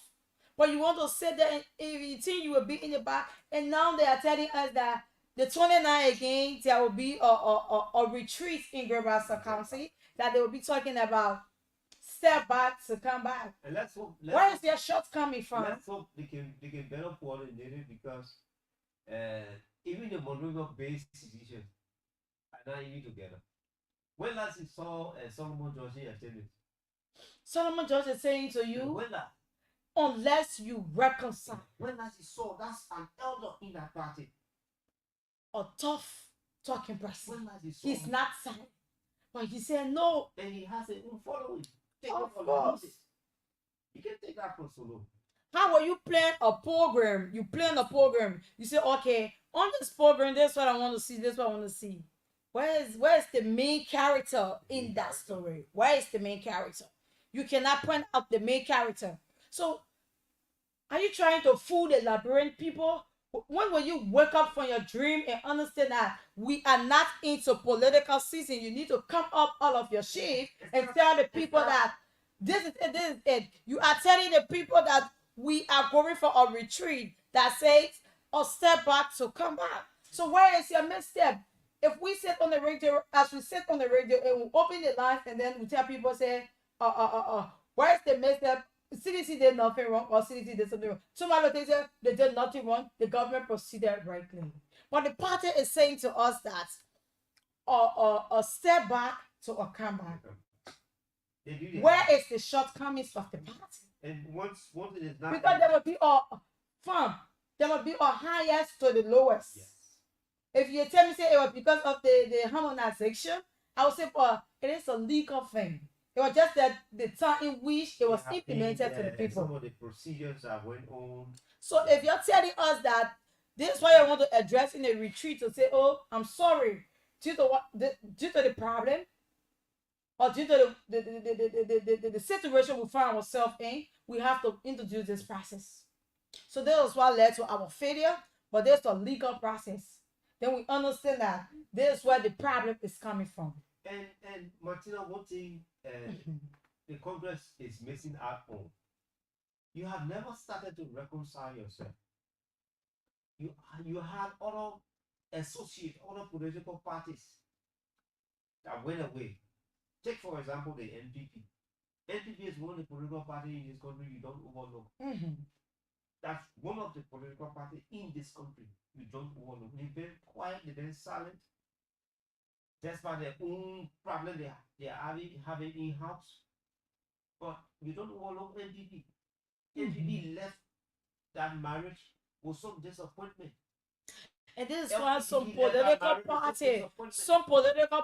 But you want to sit there and if you think you will be in the back, and now they are telling us that the 29 again, there will be a retreat in Greater County, that they will be talking about step back to come back. And let's hope. Where is their shortcoming from? Let's hope they can better coordinate it because even the Monrovia-based institutions are not even together. When last you saw Solomon George attended? Solomon George is saying to you, When last? Unless you reconcile. When last you saw that's an elder in that party? A tough talking person. When last you saw He's him? not silent. But he said no. And he has a own following. Take Of it for course. the You can take that for solo. How will you plan a program? You plan a program. You say, okay, on this program, this is what I want to see, this is what I want to see. Where's the main character in that story? Where is the main character? You cannot point out the main character. So, are you trying to fool the labyrinth people? When will you wake up from your dream and understand that we are not into political season? You need to come up all of your shit and tell the people that this is it, this is it. You are telling the people that we are going for a retreat that says a step back to come back. So where is your misstep? If we sit on the radio, as we sit on the radio and we open the lines and then we tell people, say, where's the misstep? CDC did nothing wrong or CDC did something wrong. Somebody thinks they did nothing wrong. The government proceeded rightly. But the party is saying to us that a step back to a comeback. Where is the shortcomings of the party? And once it is not because there will be a from there will be a highest to the lowest. Yes. If you tell me say it was because of the harmonization, I would say it is a legal thing. It was just that the time in which it was implemented to the people. Some of the procedures that went on. So if you're telling us that this is why I want to address in a retreat to say, oh, I'm sorry, due to the problem or due to the situation we find ourselves in, we have to introduce this process. So this is what led to our failure, but there's a legal process. Then we understand that this is where the problem is coming from. And Martina, one thing the Congress is missing out on. You have never started to reconcile yourself. You had other associates, other political parties that went away. Take for example the NPP. NPP is one of the political parties in this country you don't overlook. That's one of the political parties in this country you don't overlook. They've been quiet, they've been silent. Despite their own problem they are having in-house. But you don't overlook NPP. NPP left that marriage with some disappointment. And this is why some political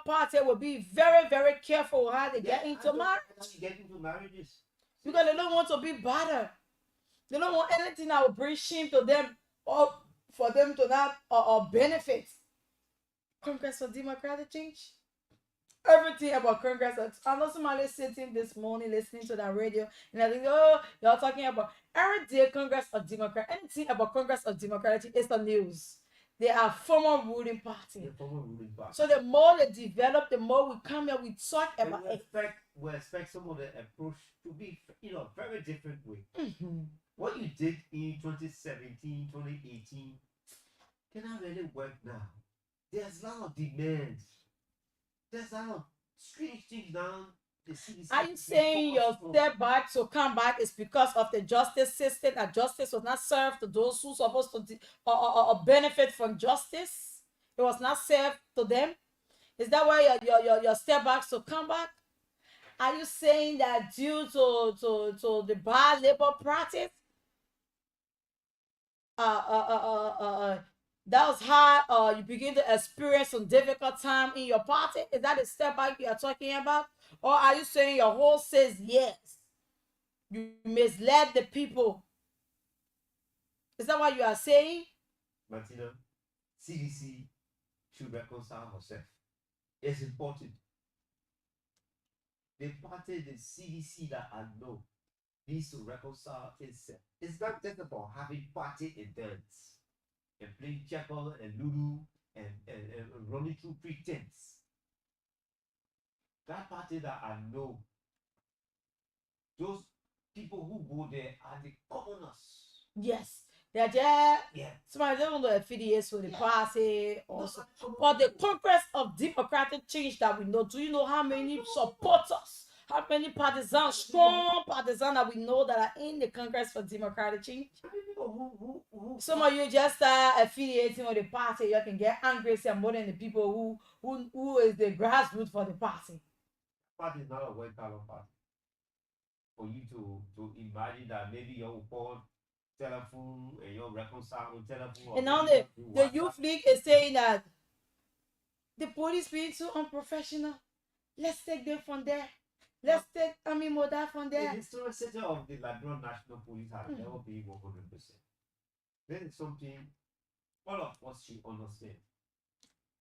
party will be very, very careful how they get into marriages. Because they don't want to be bothered. They don't want anything that will bring shame to them or for them to not benefit. Congress for Democratic Change. Everything about Congress. I know somebody sitting this morning listening to that radio and I think, oh, y'all talking about every day Congress or Democrat. Anything about Congress or Democratic is the news. They are former ruling party. So the more they develop, the more we come here, we talk about it. We expect some of the approach to be, very different way. What you did in 2017, 2018 cannot really work now. There's a lot of demands. There's a lot of strange things now. Are you saying your step back to come back is because of the justice system, that justice was not served to those who are supposed to benefit from justice? It was not served to them? Is that why your step back to come back? Are you saying that due to the bad labor practice, that was how you begin to experience some difficult time in your party? Is that the step back you are talking about? Or are you saying your whole says yes? You misled the people. Is that what you are saying? Martina, CDC should reconcile herself. It's important. The party, the CDC that I know, needs to reconcile itself. It's not just about having party events and playing checker and ludo and running through pretense. That party that I know, those people who go there are the commoners. Yes, they're just Yeah. somebody don't know affiliates with the Yeah. party No, also. I come But the on. Congress of Democratic Change that we know, do you know how many supporters, how many partisans, strong partisans that we know that are in the Congress for Democratic Change? I mean, people who Some of you just start affiliating with the party, you can get angry and more than the people who is the grassroots for the party. party is not a white collar party. For you to imagine that maybe your phone telephone and your reconcile on telephone. And now the youth league is saying that the police being too unprofessional. Let's take them from there. Let's take Ami Moda from The there. historicity of the Liberal National Police has Mm. never been 100%. This is something all of us should understand.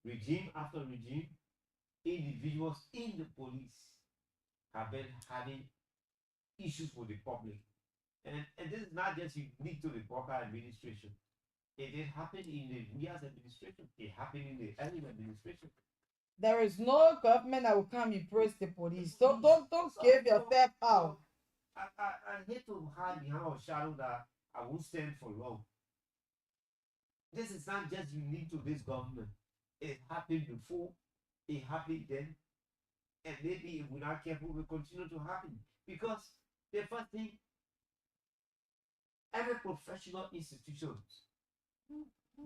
Regime after regime, individuals in the police have been having issues with the public. And this is not just unique to the Walker administration. It did happen in the Rias administration. It happened in the Ellen administration. There is no government that will come and praise the police. Don't give yourself out. I hate to hide behind a shadow that I won't stand for long. This is not just unique to this government. It happened before, it happened then, and maybe if we're not careful, it will continue to happen. Because the first thing, every professional institution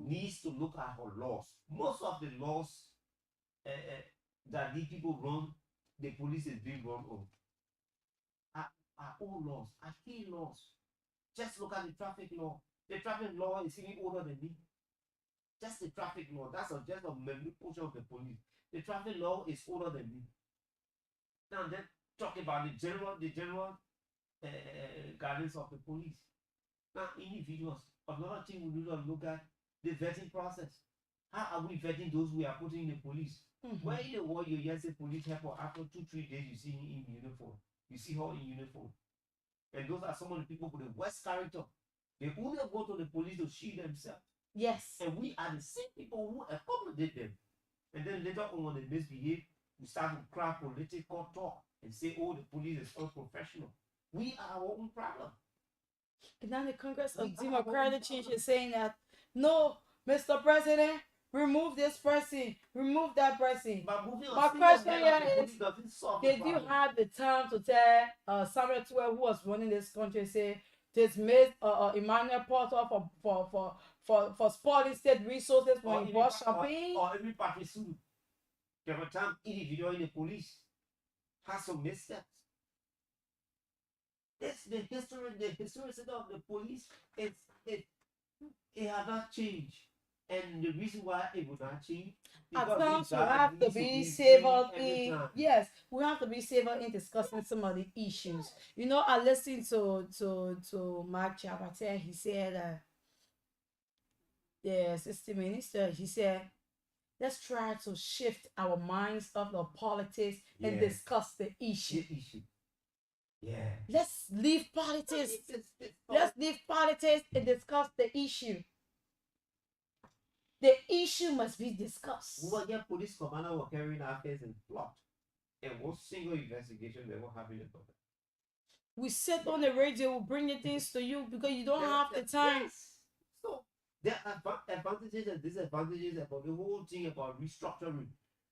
needs to look at her laws. Most of the laws that these people run, the police is being run on, are old laws, are key laws. Just look at the traffic law. The traffic law is even older than me. Just the traffic law. That's just a minute portion of the police. The traffic law is older than me. Now then, talk about the general guidance of the police. Now, individuals. Another thing we need to look at the vetting process. How are we vetting those we are putting in the police? Mhm. Where in the world you hear say police help after 2-3 days you see him in uniform. You see her in uniform. And those are some of the people with the worst character. They only go to the police to shield themselves. Yes. And we are the same people who accommodate them. And then later on, when they misbehave, we start to cry political talk and say, oh, the police is unprofessional. We are our own problem. And now the Congress We of are Democratic our Change own is saying that no, Mr. President, remove this person, remove that person. But moving My on, question here the is, police doesn't solve the did you problem. have the time to tell Samuel Tuel, who was running this country, say dismiss Emmanuel Porter for spoiling state resources when he bought champagne? Or every party suit. Every time individual in the police has some missteps. It's the historicity of the police. It has not changed. And the reason why it would not change, At because times this we guy have to needs be be civil trained every in time. yes, we have to be civil in discussing some of the issues. You know, I listened to Mark Chabate. He said the assistant minister, he said, let's try to shift our minds of the politics and Yes. discuss the issue. The issue. Yeah. Let's leave politics. It's Let's leave politics and discuss the issue. The issue must be discussed. we will get police commander were carrying affairs and plot. And one single investigation they won't happen about that. We sit on the radio, we bring the things to you because you don't have the time. Yes. So there are advantages and disadvantages about the whole thing about restructuring.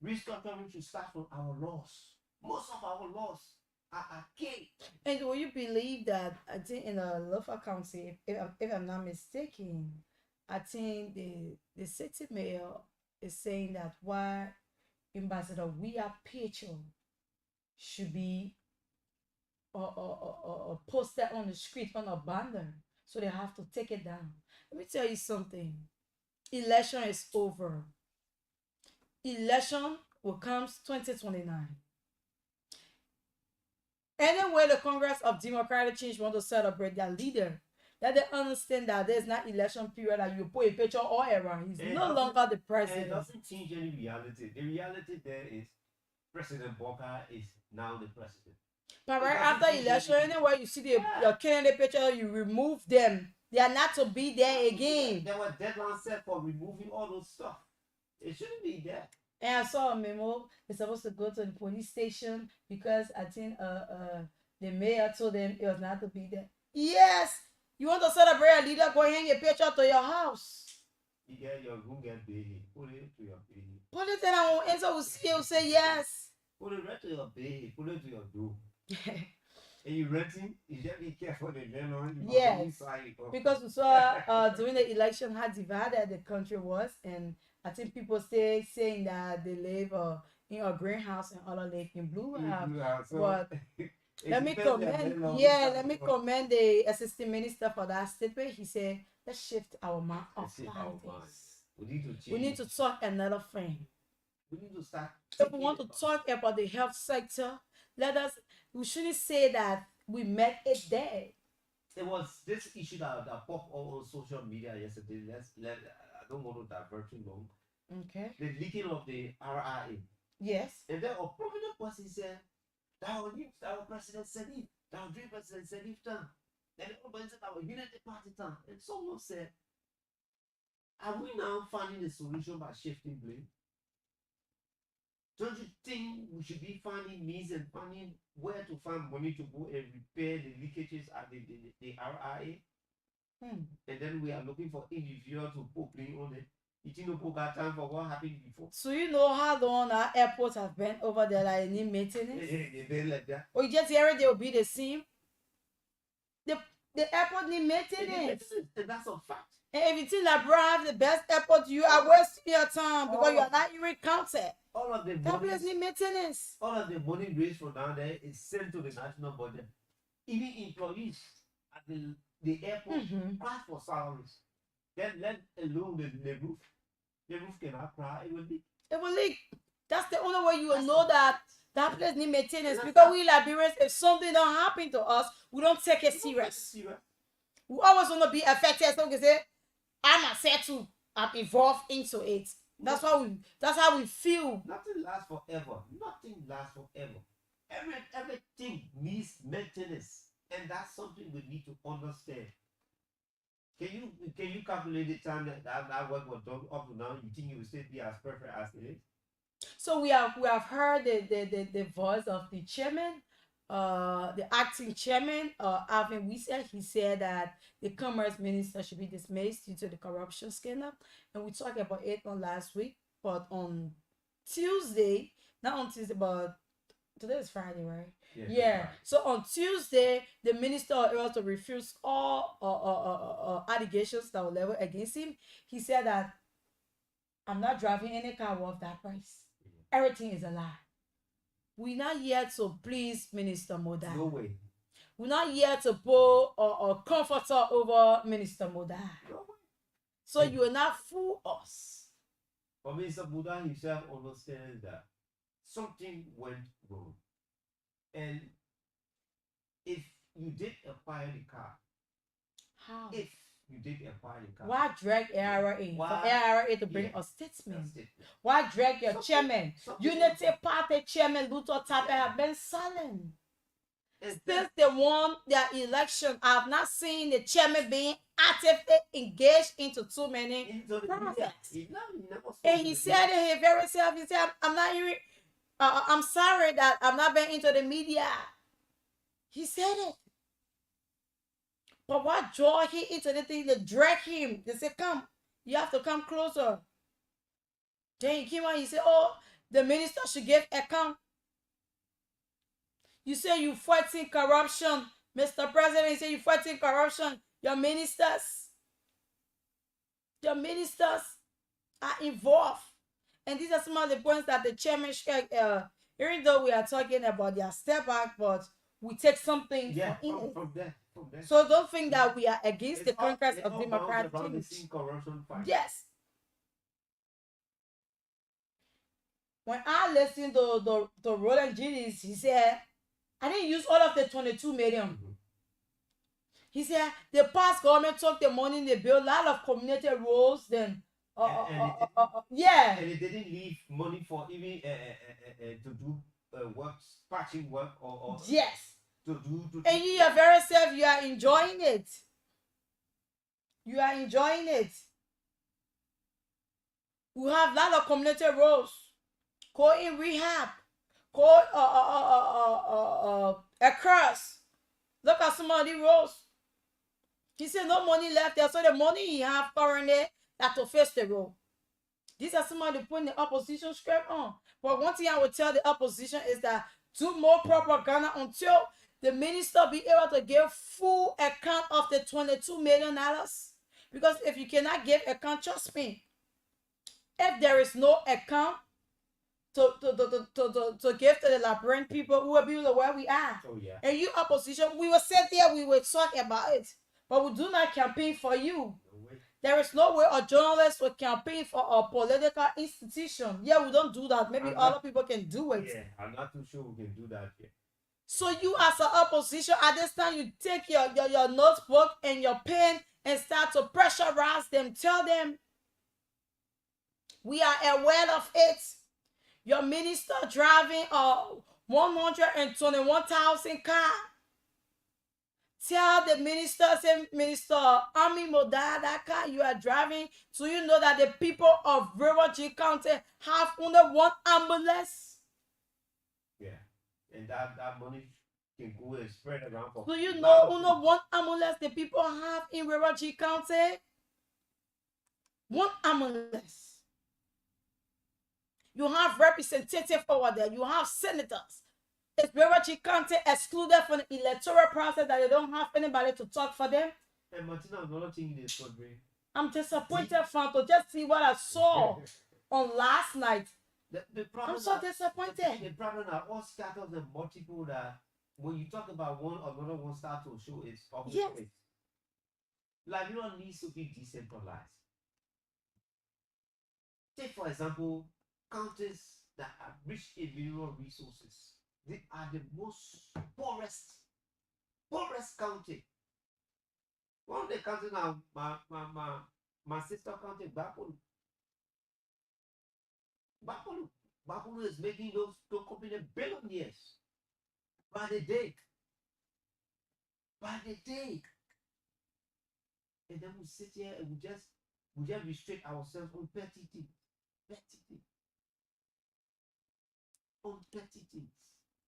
Restructuring should start from our laws. Most of our laws are archaic. And will you believe that I think in a local council, if I'm not mistaken, I think the city mayor is saying that why Ambassador We Are Patriot should be posted on the street on a banner, so they have to take it down. Let me tell you something. Election is over. Election will come 2029. Anyway, the Congress of Democratic Change want to celebrate their leader. That they understand that there's not election period that you put a picture all around. He's It no doesn't- longer the And it president. doesn't change any reality. The reality there is President Boca is now the president. But It right doesn't after change election, anything. anywhere you see Yeah. your candidate picture, you remove them. They are not to be there again. There were deadlines set for removing all those stuff. It shouldn't be there. And I saw a memo. They're supposed to go to the police station because I think the mayor told them it was not to be there. Yes, you want to celebrate a leader? Go hang a picture to your house. You get your room get big. Put it to your bed. Put it in our answer. Will see. Will say yes. Put it right to your bed. Put it to your door. And you renting, you just be careful the landlord. Yes, because we saw during the election how divided the country was, and I think people saying that they live in a greenhouse and other live in blue house. But let me commend, let me commend the assistant minister for that statement. He said, let's shift our mind off politics. We need to change. We need to talk another thing. We need to start. If we want to talk about the health sector, we shouldn't say that we met it there. There was this issue that popped on social media yesterday. I don't want to divert too long. Okay. The leaking of the RIA. Yes. And then a prominent person said, that our president said it. That our dream president said it. Then everybody said our United Party time. And someone said, are we now finding a solution by shifting blame? Don't you think we should be finding means and finding where to find money to go and repair the leakages at the RIA? And then we are looking for individuals to put blame on it. You think no got time for what happened before? So you know how long our airports have been over there, like need maintenance? They like that. Or you just hear it, they will be the same. The airport need maintenance. And that's a fact. And if you think that bro have the best airport, you are wasting your time because you are not even counted. All of the That place need maintenance. All of the money raised from down there is sent to the national budget. Even employees at the airport ask for salaries. Then let alone the roof. The roof cannot cry, it will leak. It will leak. That's the only way you will know that place need maintenance. Because we Liberians, if something don't happen to us, we don't take it serious. We always want to be affected. So we can say, I'm upset too. I'm involved into it. That's how we feel. Nothing lasts forever. Nothing lasts forever. Everything needs maintenance. And that's something we need to understand. Can you calculate the time that work was done up to now? You think it will still be as perfect as it is? So we have heard the voice of the chairman, the acting chairman, Alvin Wieser. He said that the commerce minister should be dismissed due to the corruption scandal, and we talked about it on last week. But on Tuesday, not on Tuesday, but today is Friday, right? Yeah. So on Tuesday, the minister was to refuse all allegations that were leveled against him. He said that I'm not driving any car worth that price. Everything is a lie. We're not here to please Minister Moda. No way. We're not here to put a comforter over Minister Moda. No way. So you will not fool us. But Minister Moda himself understands that something went wrong. And if you did acquire the car, how? If you did acquire the car, Why drag ARA in? For ARA to bring a statement. Why drag your chairman? Unity Party chairman Luther Tappe have been silent. Since they won their election, I have not seen the chairman being actively engaged into too many projects. And he said it, he very self, he said, I'm not hearing. I'm sorry that I'm not being into the media. He said it. But what draw him into the thing? They drag him. They say, come, you have to come closer. Then he came out, he said, oh, the minister should give account. You say you fighting corruption. Mr. President, you say you fighting corruption. Your ministers are involved. And these are some of the points that the chairman shared. Even though we are talking about their step back, but we take something from there. So don't think that we are against the conquest of democratic change. Yes. When I listened to Roland Gillis, he said, I didn't use all of the 22 million. He said the past government took the money, they built a lot of community roads, then and they didn't leave money for even to do work, patching work, or Yes. to do. And you are very safe, you are enjoying it. You are enjoying it. We have a lot of community roles. Go in rehab. Go across. Look at some of the roles. He said no money left there, so the money he have currently that to face the role. These are some of the putting the opposition script on. But one thing I would tell the opposition is that do more propaganda until the minister be able to give full account of the $22 million. Because if you cannot give account, trust me, if there is no account to give to the Liberian people, we will be where we are. Oh yeah. And you opposition, we will sit there, we will talk about it. But we do not campaign for you. No way. There is no way a journalist will campaign for a political institution. Yeah, we don't do that. Maybe other people can do it. Yeah, I'm not too sure we can do that yet. So you as an opposition, at this time, you take your notebook and your pen and start to pressurize them. Tell them, we are aware of it. Your minister driving a 121,000 car. Tell the minister, say, Minister Ami Moda, that car you are driving, so you know that the people of River G County have only one ambulance. Yeah, and that money can go and spread around for. So you know only one ambulance the people have in River G County. One ambulance. You have representatives over there. You have senators. Is River G County excluded from the electoral process that they don't have anybody to talk for them? And Martina, another thing in this country. I'm disappointed, Fran, to just see what I saw on last night. The problem I'm so disappointed. The problem are all scattered and multiple that when you talk about one, another one start to show its obvious Yes. face. Liberia needs to be decentralized. Take for example, counties that are rich in mineral resources. They are the most poorest county. One of the counties now, my sister county, Bapulu. Bapulu is making those companies billionaires by the day. And then we sit here and we just restrict ourselves on petty things. On petty things.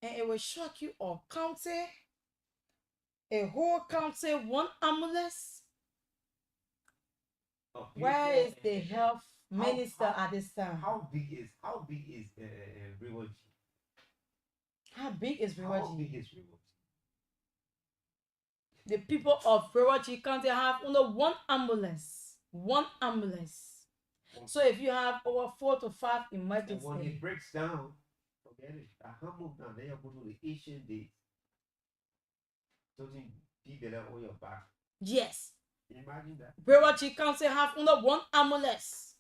And it will shock you, a county, a whole county, one ambulance. Where is the health minister at this time? How big is River G? How big is River How G? big is River G? The people of River G County have only one ambulance. One ambulance. So if you have over 4 to 5 And when emergencies, it breaks down, forget it. I can't move down. They are going to the Asian days. Something big that on your back. yes, Can you imagine that? River G County have only one ambulance.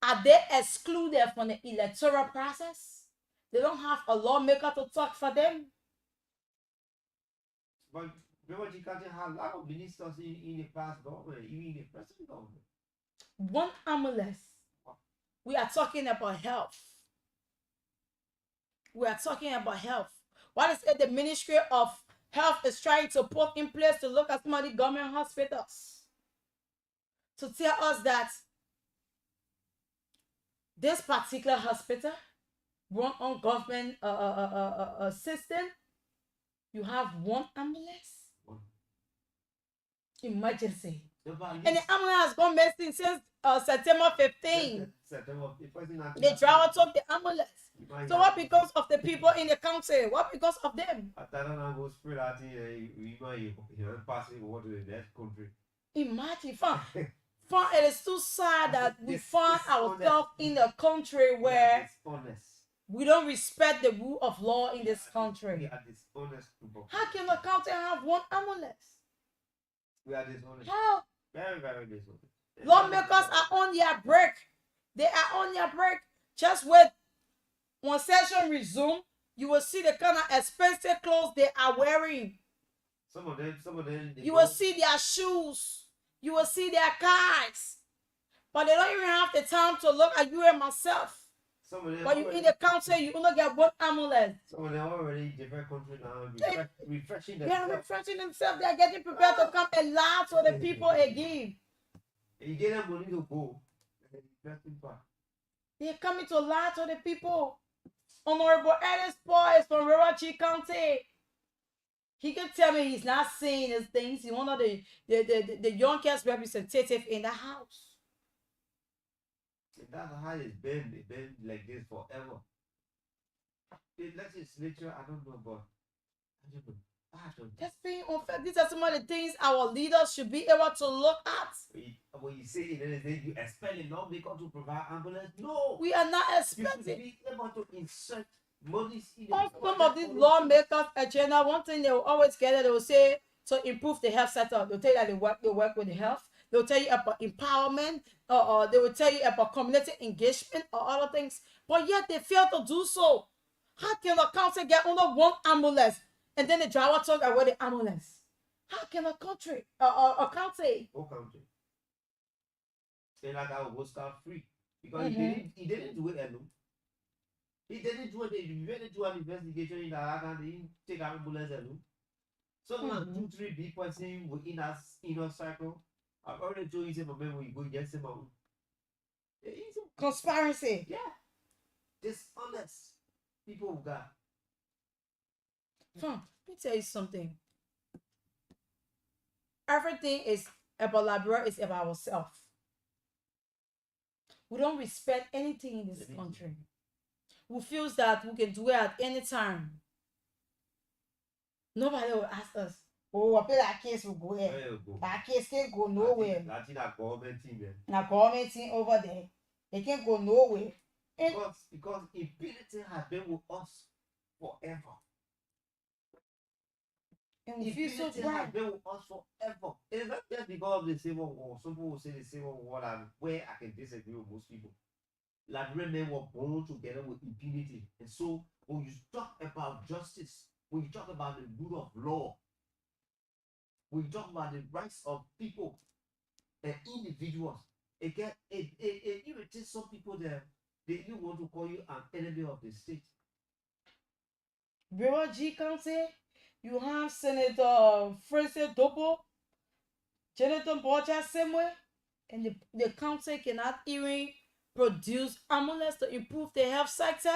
Are they excluded from the electoral process? They don't have a lawmaker to talk for them. But River G County had a lot of ministers in the past government, even in the present government. One ambulance. We are talking about health. We are talking about health. What is it the Ministry of Health is trying to put in place to look at some of the government hospitals? To tell us that this particular hospital run on government system, you have one ambulance. One. Emergency. Nobody And the ambulance has gone missing since September 15. September, the person that- The driver took the ambulance. You might So have- what becomes of the people in the county? What becomes of them? I don't know, go spread out here, you might pass it over to the next country. Imagine, it is too sad that we This- find this ourselves honest- in a country where It's honest. we don't respect the rule of law in this We country. are dishonest people. How can a county have one ambulance? We are dishonest. How? Very, very dishonest. Lawmakers are on their break. They are on their break. Just wait. When session resume, you will see the kind of expensive clothes they are wearing. Some of them. They You go- will see their shoes. You will see their cars. But they don't even have the time to look at you and myself. Some of them But you in already, the country, you only get one ambulance. some of them already different country now, refreshing They are themselves. refreshing themselves. They are getting prepared to come and laugh to the people again. And you get them money to go. And refreshing part. They are coming to laugh to the people. Honorable Ernest Paul is from Rurachi County. He can tell me he's not saying his things. He's one of the youngest representative in the house. And that's how it's been like this forever. The legislature, I don't know, but I don't know. I don't know. That's being unfair. These are some of the things our leaders should be able to look at. When you say it, then you expect it not because to provide ambulance. No, We are not you should expecting. be able to insert money in On the some of these lawmakers' agenda, one thing they will always get, they will say to improve the health sector. They'll tell you that they work with the health. They'll tell you about empowerment, or they will tell you about community engagement or other things. But yet they fail to do so. How can a council get under one ambulance and then the driver talk away the ambulance? How can a country, a county? whole country. Say like I will start free because Mhm. he didn't do it alone. He didn't do it. He didn't do an investigation in that and he didn't take ambulance alone. So now 2-3 big person within us inner circle. I've already told you say my man when you go get some out. Conspiracy. Yeah. Dishonest people who got. Let me tell you something. Everything is about Liberia is about ourselves. We don't respect anything in this country. We feel that we can do it at any time. Nobody will ask us, oh, I pay that case will go here. Where you go? That case can't go nowhere. That's that government team, man. Now government thing over there. They can't go nowhere. And Because impunity has been with us forever. and we feel so Impunity has bad. been with us forever. It's not just because of the Civil War. Some people will say the Civil War, and where I can disagree with most people. Liberian men were born together with impunity. And so when you talk about justice, when you talk about the rule of law, when you talk about the rights of people and individuals, it irritates some people that they even want to call you an enemy of the state. Bureau G County, you have Senator Francis Dopo, Jonathan Borja Semwe, and the county cannot even produce ambulance to improve the health sector.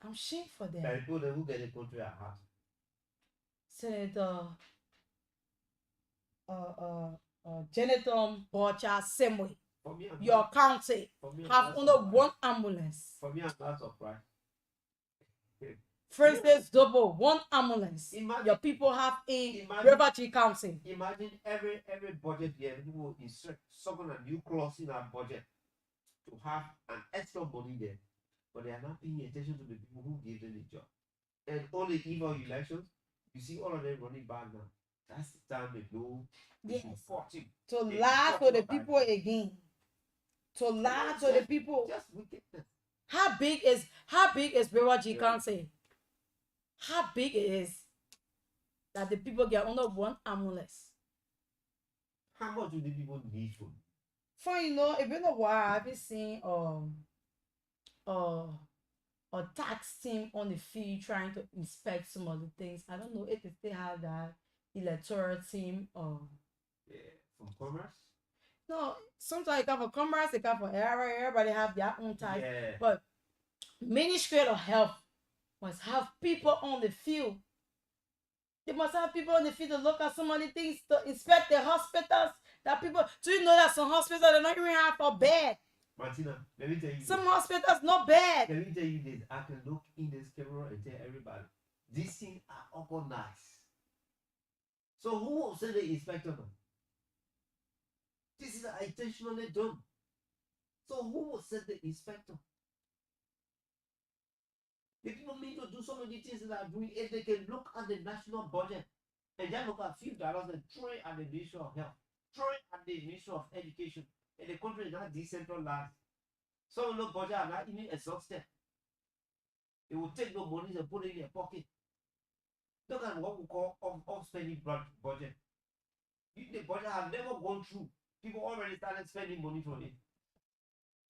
I'm ashamed for them. The people that who get the country at heart. Senator Jonathan Borja Semwe, For me, I'm your not, county for me, I'm have not only surprised. one ambulance. For me, I'm not surprised. Francis Dopo, one ambulance. Imagine- Your people have in imagine- River G County. Imagine every budget year people will insert some a new clause in our budget to have an extra money there, but they are not paying attention to the people who gave them the job. And only email elections, you see all of them running back now. That's the time they know Yes. fortune. To They lie talk to the about people it. again. To lie to the people. Just wickedness. How big is River G Yeah. County? How big it is that the people get under one ambulance? How much do the people need for? For it's been a while. I've been seeing a tax team on the field trying to inspect some of the things. I don't know if they still have that electoral team or From commerce? no. Sometimes they come for commerce, they come for area. Everybody have their own tax. Yeah. But Ministry of Health must have people on the field. They must have people on the field to look at some of the things, to inspect the hospitals. That people, do you know that some hospitals they don't even have a bed? Martina, let me tell you. Some hospitals not bad. Let me tell you this. I can look in this camera and tell everybody these things are organized. So who will send the inspector now? This is intentionally done. So who will send the inspector? The people need to do so many things that are doing if they can look at the national budget and just look at a few dollars and throw it at the Ministry of Health, throw it at the Ministry of Education, and the country is not decentralized. Some of the budget are not even exhausted. They will take the money and put it in their pocket. Look at what we call off-spending budget. The budget have never gone through. People already started spending money from it.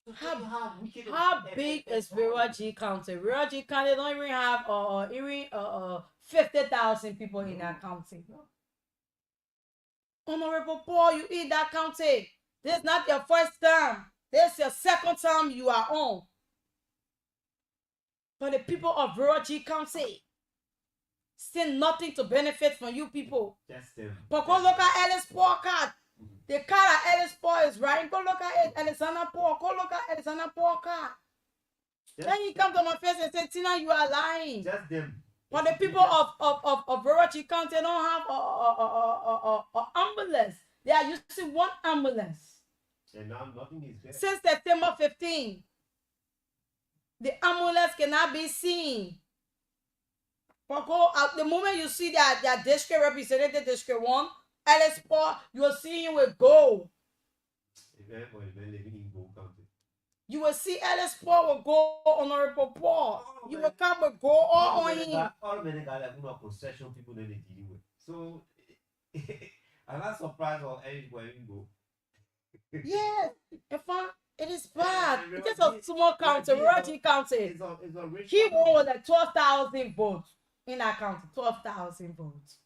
To tell you how wicked How big is Rural G County? Rural G County don't even have even 50,000 people in that county. Honorable Paul, you in that county. This is not your first time. This is your second time you are on. But the people of Rural G County still nothing to benefit from you people. Just them. But go look at Ellis Paul card. The card at Ellis Paul is right. Go look at it, Alexander Paul. Go look at Alexander Paul card. Then you come to my face and say, Tina, you are lying. Just them. But the people of Rural G County don't have a ambulance. They are using one ambulance. And now nothing is there. Since September 15, the ambulance cannot be seen. But go at the moment you see that district representative, District 1, Ellis Paul, you will see him with gold. You will see Ellis Paul with gold, Honorable Paul. You will come with gold all on him. All many guys have no possession people that they dealing with. So I'm not surprised or anywhere you go. Yes, it is bad. It's just a small county, Rural County. It's a rich He won with like 12,000 votes in that county. 12,000 votes.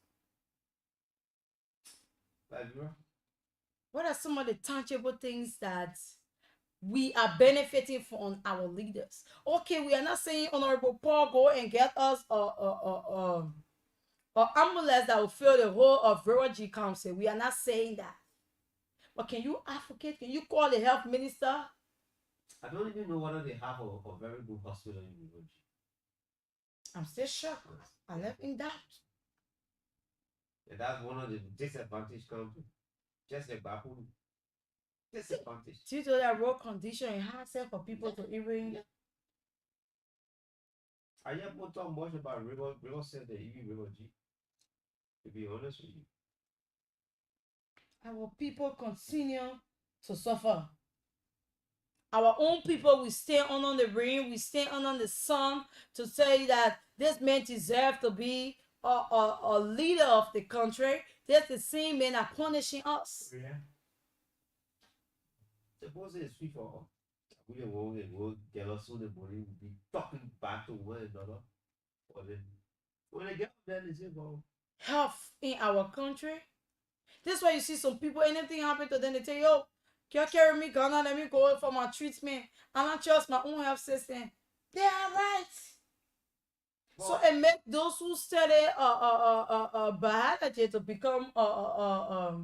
What are some of the tangible things that we are benefiting from our leaders? Okay, we are not saying Honorable Paul go and get us a ambulance that will fill the whole of Rural G County. We are not saying that. But can you advocate? Can you call the health minister? I don't even know whether they have a very good hospital in Rural G. I'm still shocked. I left in doubt. And that's one of the disadvantaged countries. Just a backbone. Disadvantage. Due to that road condition, it hard for people to even. I haven't talked much about River Center, even River G. To be honest with you. Our people continue to suffer. Our own people will stay on the rain, we stay on the sun to say that this man deserves to be a leader of the country. That's the same men are punishing us. Yeah. Suppose it's sweet for all. We will get us so the money will be talking back to one another. But then when they get up there, they say, well, health in our country. This is why you see some people, anything happen to them, they say, yo, can you carry me Ghana? Let me go for my treatment. I don't trust my own health system. They are right. So it makes those who study biology to become a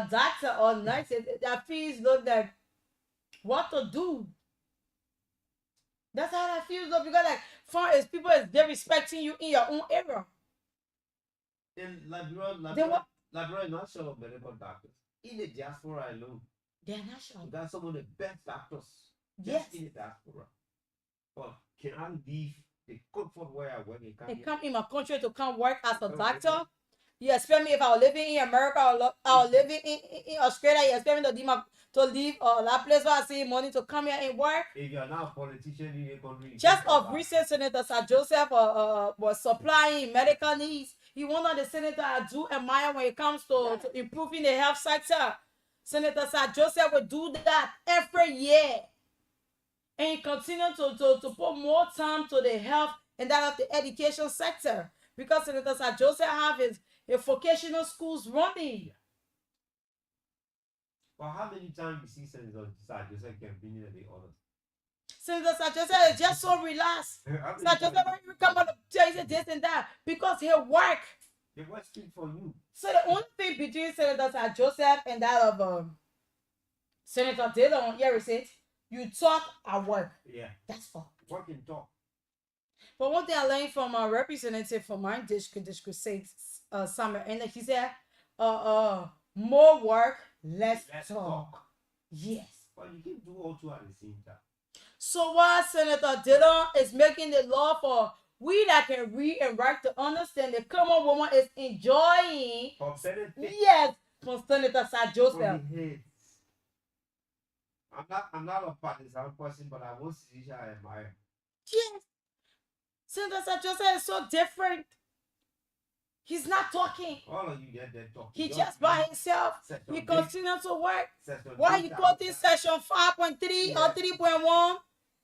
doctor or nurse, their fees look like what to do. That's how that feels though, because like far as people is they respecting you in your own area. In Liberia is not sure of medical doctors. In the diaspora alone, they're not sure. We got some of the best doctors. Yes. In the diaspora. But can I leave the comfort where I work and come in my country to come work as a doctor? You expect me if I was living in America or I was living in Australia, you expect me to leave that place where I see money to come here and work? If you're not a politician in your country, just of recent, Senator Sir Joseph was supplying medical needs. He one of the senators I do admire when it comes to improving the health sector. Senator Sir Joseph will do that every year. And he continued to put more time to the health and that of the education sector. Because Senator Sir Joseph have his vocational schools running. Well, how many times you see Senator Sir Joseph campaigning at the others? Senator Sir Joseph is just so relaxed. Sir Joseph don't even come out to tell you this and that because he'll work. He works for you. So the only thing between Senator Sir Joseph and that of Senator Dillon, here is it. You talk, I work. Yeah. That's all. Work and talk. But one thing I learned from a representative from my district 6, Summer, and he said, more work, less talk. Yes. But you can do all two at the same time. So while Senator Dillon is making the law for we that can read and write to understand, the common woman is enjoying. Yes, from Senator Sir Joseph. I'm not a partisan person, but I will see I admire. Yes. Senator Sir Joseph is so different. He's not talking. All of you there talking. He Your just by friend, himself. Section He D, continues to work. Section Why D you that- quoting that- section 5.3 Yeah. or 3.1?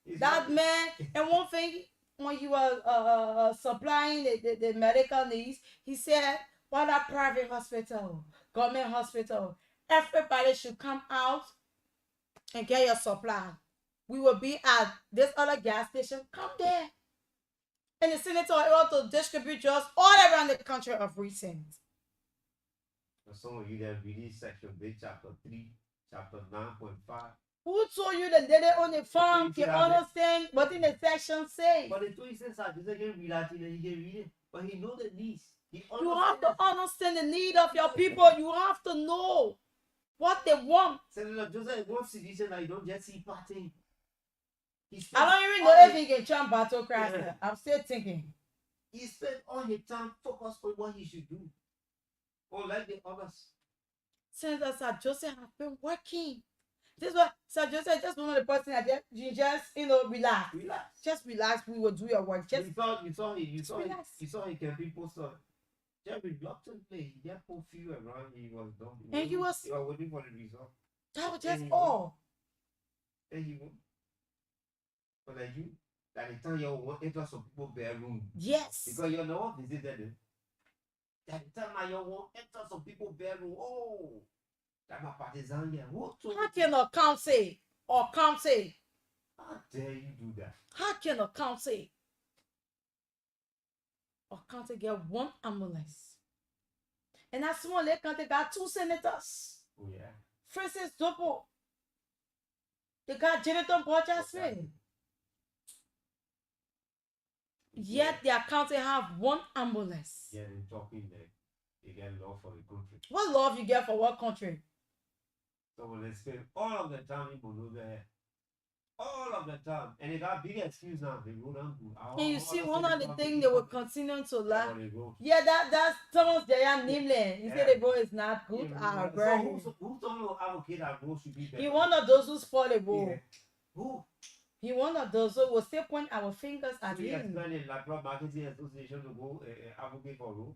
it's That not- man, and one thing, when he was supplying the medical needs, he said, what a private hospital, government hospital, everybody should come out and get your supply. We will be at this other gas station, come there. And the senator ought to distribute drugs all around the country of recent. For some of you that reading Section B, chapter 3, chapter 9.5. Who told you that they on the farm You see can that there? understand what in the section say? But the two he says that he can read that and he can read it. But he knows the needs. He You have to understands. understand the need of your people. You have to know what they want. Senator Joseph wants sedition that you don't just see partying. I don't even know if he can chant battle cry. Yeah. I'm still thinking. He spent all his time focused on what he should do. Unlike the others. Senator Sir Joseph has been working. This is what Sir Joseph just one of the person that you just relax. Relax. Just relax. We will do your work. Just You saw relax. he can people saw. Just reluctantly, he just put few around. He was done. And he was waiting for the result. that was just And he all. And he won. But like you, that the time you want enter some people bare room. Yes. Because you know what visited them. That the time now you want enter some people bare room. Oh, that's my partisan here. Who told How you? can a council or council? How dare you do that? How can a council or council get one ambulance? And that small lake country got 2 senators. Oh yeah. Francis Dopo. They got Jonathan Borja Smith. Yet their county have 1 ambulance. Yeah, they're talking there. They get law for the country. What love you get for what country? So when they spend all of the time in Bolivia, all of the time, and they got big excuse now. They roll down good. And you see, one of the things they will continue to laugh. on the road. Yeah, that's Thomas Jayan Nimle. He said Yeah. the road is not good. Yeah, Bro. so who's told you to advocate that road should be better? He one of those who spoil the road. Yeah. Who? He one of those who will still point our fingers at We him. expect the Labrador Marketing Association to go advocate for road.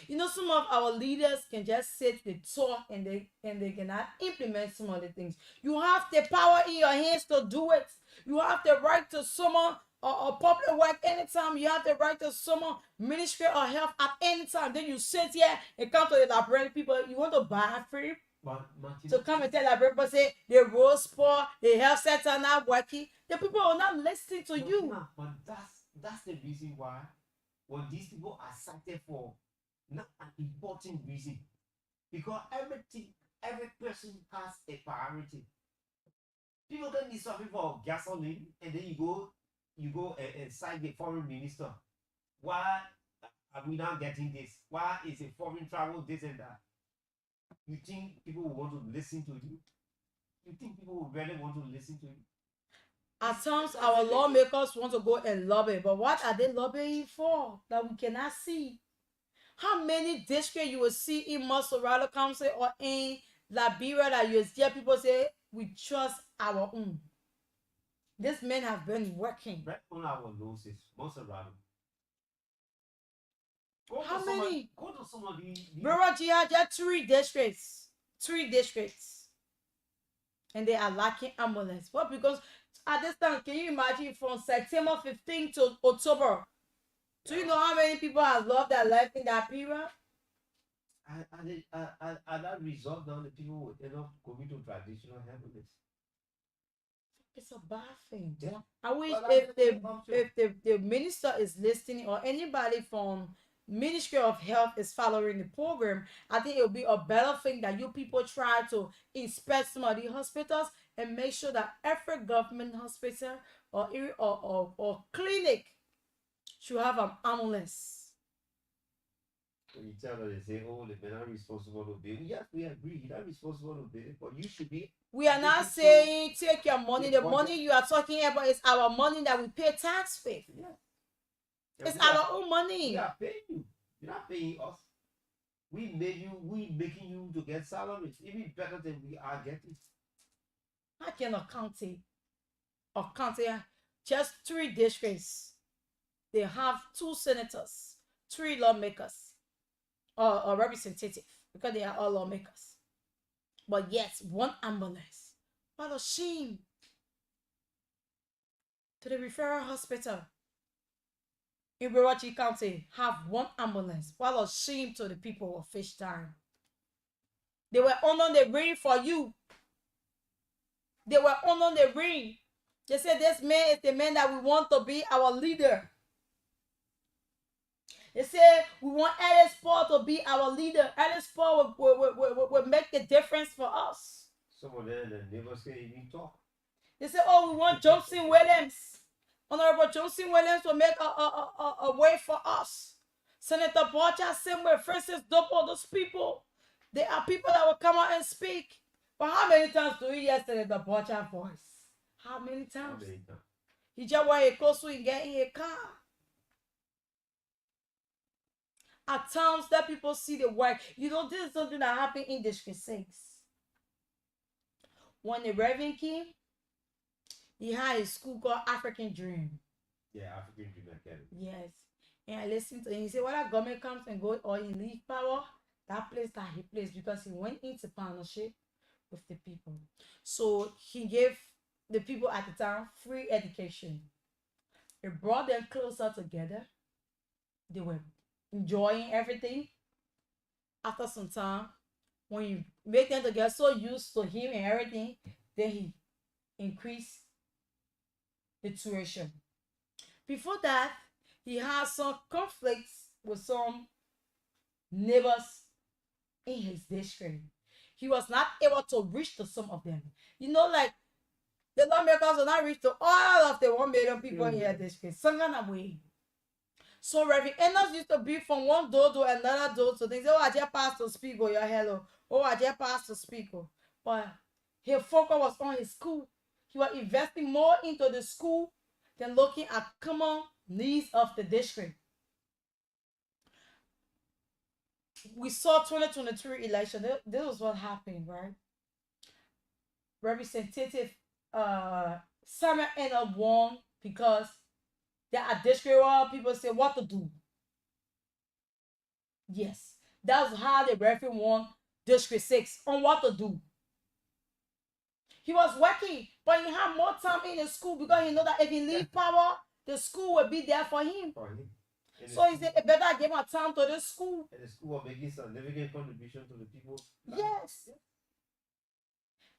You know, some of our leaders can just sit, they talk, and they cannot implement some of the things. You have the power in your hands to do it. You have the right to summon or public work anytime. You have the right to summon ministry or health at any time. Then you sit here and come to the library people. You want to buy free But Martin, to come and tell library people say the road spoil, the health center not working. The people are not listening to you. Martina, but that's the reason why when these people are cited for not an important reason, because every person has a priority. People can be suffering for gasoline, and then you go and cite the foreign minister. Why are we not getting this? Why is a foreign travel this and that? You think people will want to listen to you? You think people will really want to listen to you? At times, our lawmakers want to go and lobby, but what are they lobbying for that we cannot see? How many districts you will see in Masorado Council or in Liberia that you hear people say, we trust our own? This men have been working. Right on our noses, Monserrado. How many? Go to some of the Brother Jihad, there are 3 districts. 3 districts. And they are lacking ambulance. What? Because at this time, can you imagine from September 15 to October? Do you know how many people have lost their life in that period? and that result now the people will end up going to traditional heaviness. It's a bad thing. Yeah. I wish Well, if that's the option. the minister is listening or anybody from Ministry of Health is following the program, I think it would be a better thing that you people try to inspect some of the hospitals and make sure that every government hospital or clinic should have an ambulance. When you tell them, they say, oh, the men are responsible to build. Yes, we agree. You're not responsible to build, but you should be. We are not saying take your money. The money you are talking about is our money that we pay tax with. Yeah. It's we are- our own money. We are paying you. You're not paying us. We making you to get salaries, even better than we are getting. How can a county just 3 districts? They have 2 senators, 3 lawmakers. or representative because they are all lawmakers. But yet, one ambulance. What a shame to the referral hospital in Birachi County have one ambulance. What a shame to the people of Fish Time. They were on the ring for you. They were on the ring. They said this man is the man that we want to be our leader. They said we want Ellis Paul to be our leader. Ellis Paul will make the difference for us. Some of them, the neighbors can't even talk. They said, oh, we want Johnson Williams. Honorable Johnson Williams will make a way for us. Senator Borja, same way, Francis Dopo, those people. There are people that will come out and speak. But how many times do we hear Senator Borja's voice? How many times? He just want to go and get in a car. At times that people see the work. You know, this is something that happened in District 6. When the Reverend came, he had a school called African Dream. Yeah, African Dream Academy. Yes. And I listened to him. He said, when that government comes and goes or he leave power, that place that he plays because he went into partnership with the people. So he gave the people at the time free education. It brought them closer together. They were enjoying everything. After some time, when you make them to get so used to him and everything, then he increased the tuition. Before that, he had some conflicts with some neighbors in his district. He was not able to reach to some of them. You know, like the lawmakers will not reach to all of the 1 million people in your district. Some kind of way. So Reverend Enos used to be from one door to another door. So they say, oh, I just passed to speak, or your hello. Oh, I just passed to speak. But his focus was on his school. He was investing more into the school than looking at common needs of the district. We saw 2023 election. This was what happened, right? Representative Samuel ended up won because there are district where people say what to do. Yes, that's how the referee won District 6 on what to do. He was working, but he had more time in the school because he know that if he leave power, the school will be there for him. So he said, it better I give my time to the school. And the school will make a significant contribution to the people. Yes.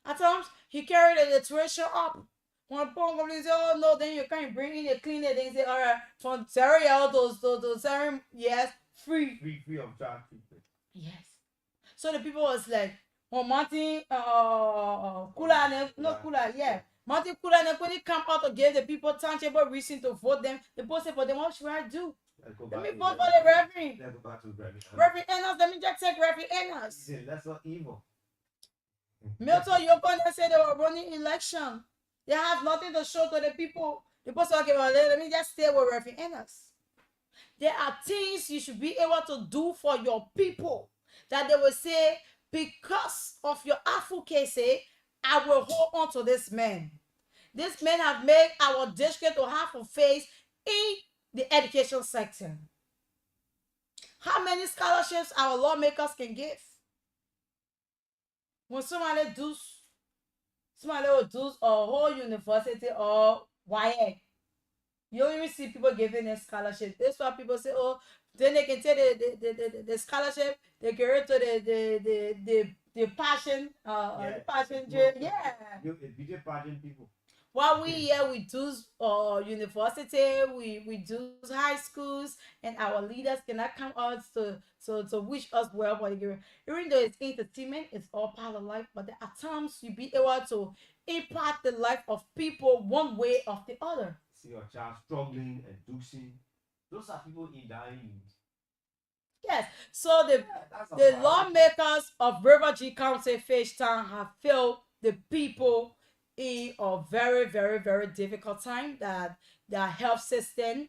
At times, he carried the tuition up. When Paul company say, oh no, then you can't bring in a cleaner. Then he say, all right, from 0 to 7 years, free. Free of charge treatment. Yes. So the people was like, well, Martin, Kula, yeah. Martin Kula, when he come out to give the people tangible reason to vote them, the people say, but then what should I do? Let me vote for the Reverend. Let's go back to the Reverend. Reverend Enos, let me just take Reverend Enos. He said, that's not evil. Milton Yoko, they said they were running election. They have nothing to show to the people. The people say, okay, well, let me just stay with Reverend Enos. There are things you should be able to do for your people that they will say, because of your advocacy, I will hold on to this man. This man have made our district to have a face in the education sector. How many scholarships our lawmakers can give? When somebody will do a whole university or YA, you don't even see people giving them scholarships. That's why people say, oh, then they can take the scholarship, they give it to the passion, the passion, yeah. The passion people. While we here, we do university, we do high schools, and our leaders cannot come out to wish us well for the given. Even though it's entertainment, it's all part of life, but there are times you be able to impact the life of people one way or the other. See your child struggling and dosing. Those are people in dying. Yes, so the lawmakers of River G County, Fish Town, have felt the people in a very, very, very difficult time that their health system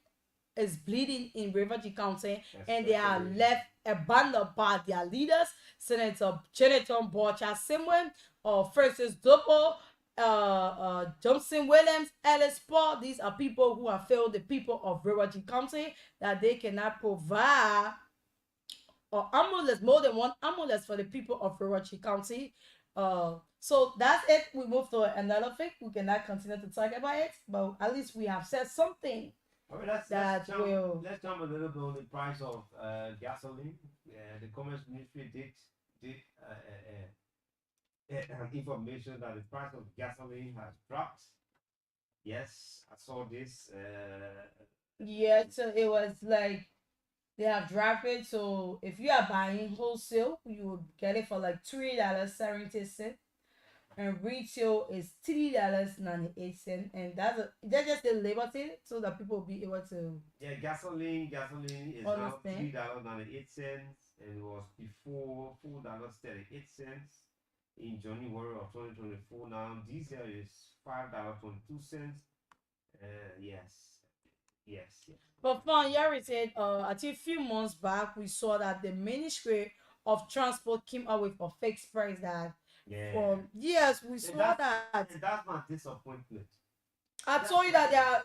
is bleeding in River G County, and they are left abandoned by their leaders, Senator Jonathan Borcha Simwin, or Francis Dopo, Johnson Williams, Ellis Paul. These are people who have failed the people of River G County that they cannot provide ambulance, more than one ambulance for the people of Orochi County. So that's it. We move to another thing. We cannot continue to talk about it, but at least we have said something All right, that will. let's jump a little bit on the price of gasoline. The Commerce Ministry did information that the price of gasoline has dropped. Yes, I saw this. Yeah, so it was like they have dropped it. So if you are buying wholesale, you will get it for like $3.70, and retail is $3.98, and that's just the label it so that people will be able to Yeah, gasoline is now understand. $3.98, and it was before $4.38 in January of 2024. Now diesel is $5.22. Yes, yes. But fun, Yari said, I think a few months back we saw that the Ministry of Transport came up with a fixed price that Yeah. yes, we saw that. And that's my disappointment. I told you that they are.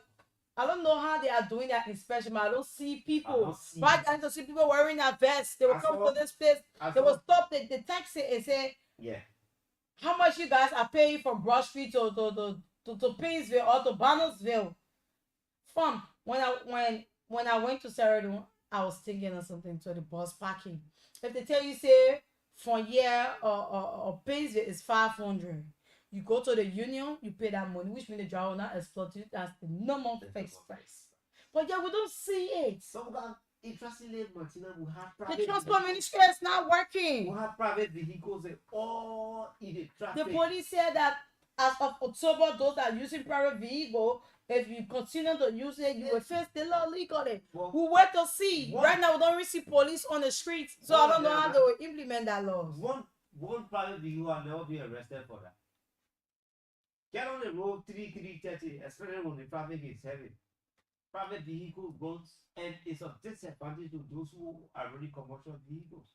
I don't know how they are doing that inspection, but I don't see people. Right, I don't see people wearing that vest. They will come to this place. They will stop the taxi and say, yeah, how much you guys are paying from Broad Street to Painesville or to Barnesville. From when I went to Sheridan, I was thinking of something to the bus parking. If they tell you say from here or Painesville is 500, you go to the union, you pay that money, which means the driver will not exploit you. That's the normal fixed price. But yeah, we don't see it. So interestingly, Martina, we have the transport ministry is not working. We have private vehicles and all in the traffic. The police said that as of October, those that are using private vehicle, if you continue to use it, you will face the law legally. Well, we wait to see. Right now, we don't really see police on the streets, so I don't know how they will implement that law. One private vehicle will never be arrested for that. Get on the road 3:30, especially when the traffic is heavy. Private vehicle guns, and it's a disadvantage to those who are really commercial vehicles,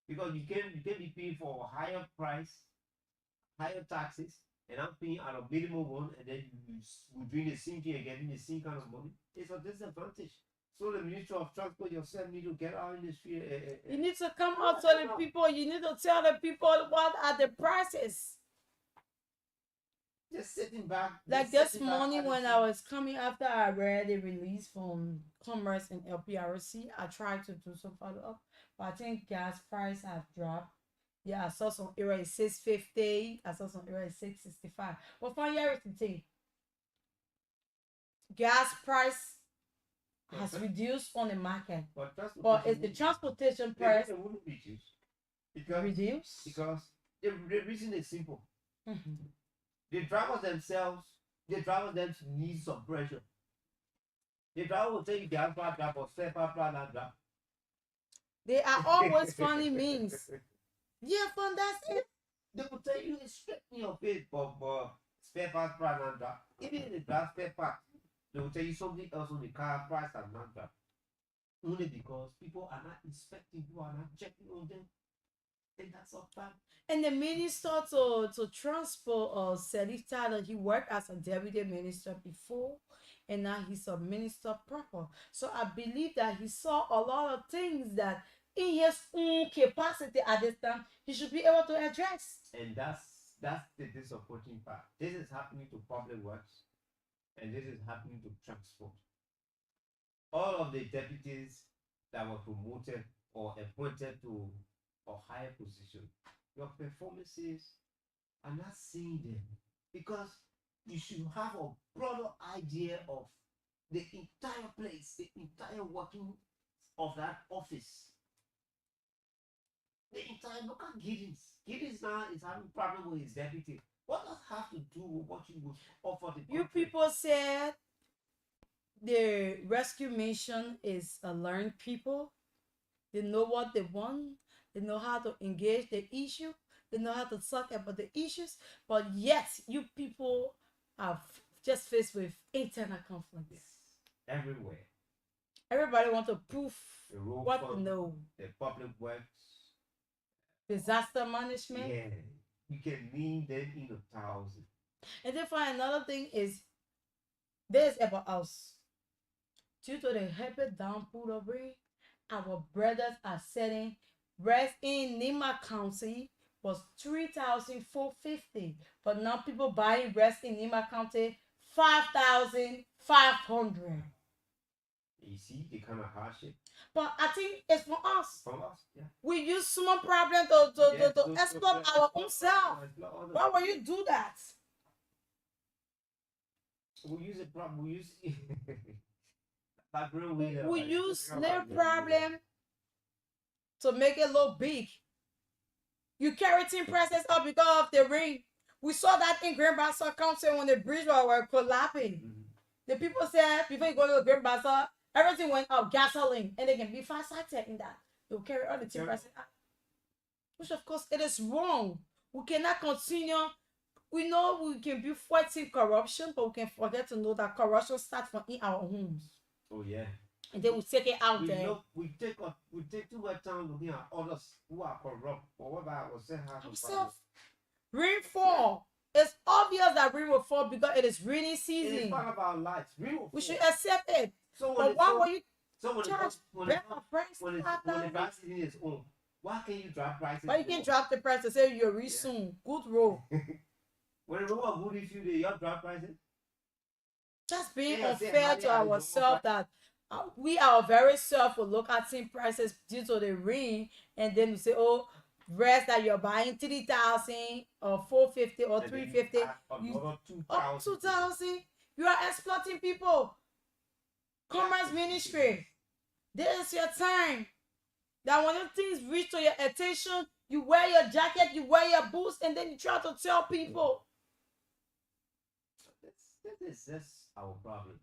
because you can be paying for a higher price, higher taxes, and I'm paying at a minimum one, and then you're doing the same thing and getting the same kind of money. It's a disadvantage. So the Ministry of Transport yourself need to get out in the street. You need to come out to the people. You need to tell the people what are the prices. Just sitting back. Like this morning when I was coming after I read the release from Commerce and LPRC, I tried to do some follow up, but I think gas price have dropped. Yeah, I saw some area is 650. I saw some area is 665. But for everything, gas price has reduced on the market. But it's the transportation price. It wouldn't reduce. Because the reason is simple. The drivers themselves need some pressure. The driver will take gas drop or step up, drop. They are always funny memes. Yeah, fun, that's it. They will tell you it's straight in your face, but spare parts price and drop. Even in the drive spare parts, they will tell you something else on the car price and not drop. Only because people are not inspecting, people are not checking on them. And that's a fact. And the minister to transport, Salif Tyler, he worked as a deputy minister before, and now he's a minister proper. So I believe that he saw a lot of things that in his own capacity at this time he should be able to address. And that's the disappointing part. This is happening to public works, and this is happening to transport. All of the deputies that were promoted or appointed to a higher position, your performances are not seeing them, because you should have a broader idea of the entire place, the entire working of that office. The entire, look at Giddens. Giddens now is having problem with his deputy. What does have to do with what you would offer the country? You people said the rescue mission is a learned people. They know what they want. They know how to engage the issue. They know how to talk about the issues. But yet, you people are just faced with internal conflicts. Everywhere. Everybody wants to prove what they know. The public works. Disaster management. Yeah. You can name them in 1,000. And then for another thing is, this about us. Due to the heavy downpour of rain, our brothers are selling breast in Nima County was 3,450, but now people buying breast in Nima County 5,500. You see the kind of hardship But I think it's for us. from us. Yeah. We use small problem to Yeah, exploit our own self. exploit others. Why would you do that? We use a problem. We use background way. We use their problem to make it look big. You carry team presses up because of the ring. We saw that in Grand Bassa County when the bridge were collapsing. Mhm. The people said before you go to the Grand Bassa, everything went up, gasoline, and they can be far-sighted in that. They'll carry all the team presses up. Which of course it is wrong. We cannot continue. We know we can be fighting corruption, but we can forget to know that corruption starts from in our homes. Oh yeah. And then we take it out there. We take too much time looking at others who are corrupt. But what about ourselves? Ourselves. Rainfall. It's obvious that rain will fall because it is rainy season. It's part of our lives. Rain will We fall. should accept it. So But why will you when charge when better price? when the price is on, why can't you drop prices? But you can drop the price to say you're reach soon. Good road. When the road good if you drop prices. Just being Yeah, say unfair higher to and ourselves that we are very self will look at same prices due to the rain, and then we say, oh, rest that you're buying 3,000 or 450 or 350, Another up 2,000. 2,000. You are exploiting people. Commerce Ministry, this is your time. That when things reach to your attention, you wear your jacket, you wear your boots, and then you try to tell people. That is just our problem.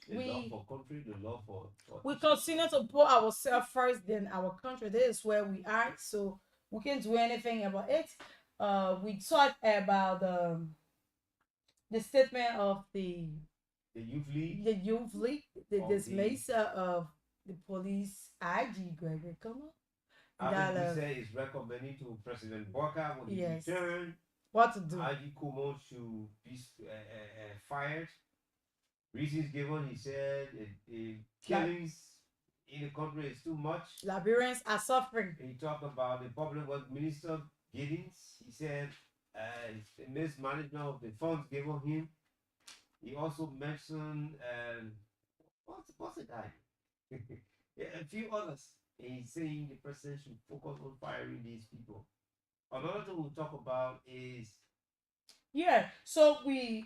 The love for country, the love for we continue to put ourselves first than our country. This is where we are, so we can't do anything about it. We talked about the statement of the youth league, the dismissal of the police IG Gregory Kuma. I mean, say is recommending to President Walker when he returned. What to do? IG Kuma should be fired. Reasons given, he said killings in the country is too much. Liberians are suffering. He talked about the public works minister Giddings. He said the mismanagement of the funds given him. He also mentioned what's the guy? Yeah, a few others. He's saying the president should focus on firing these people. Another thing we'll talk about is so we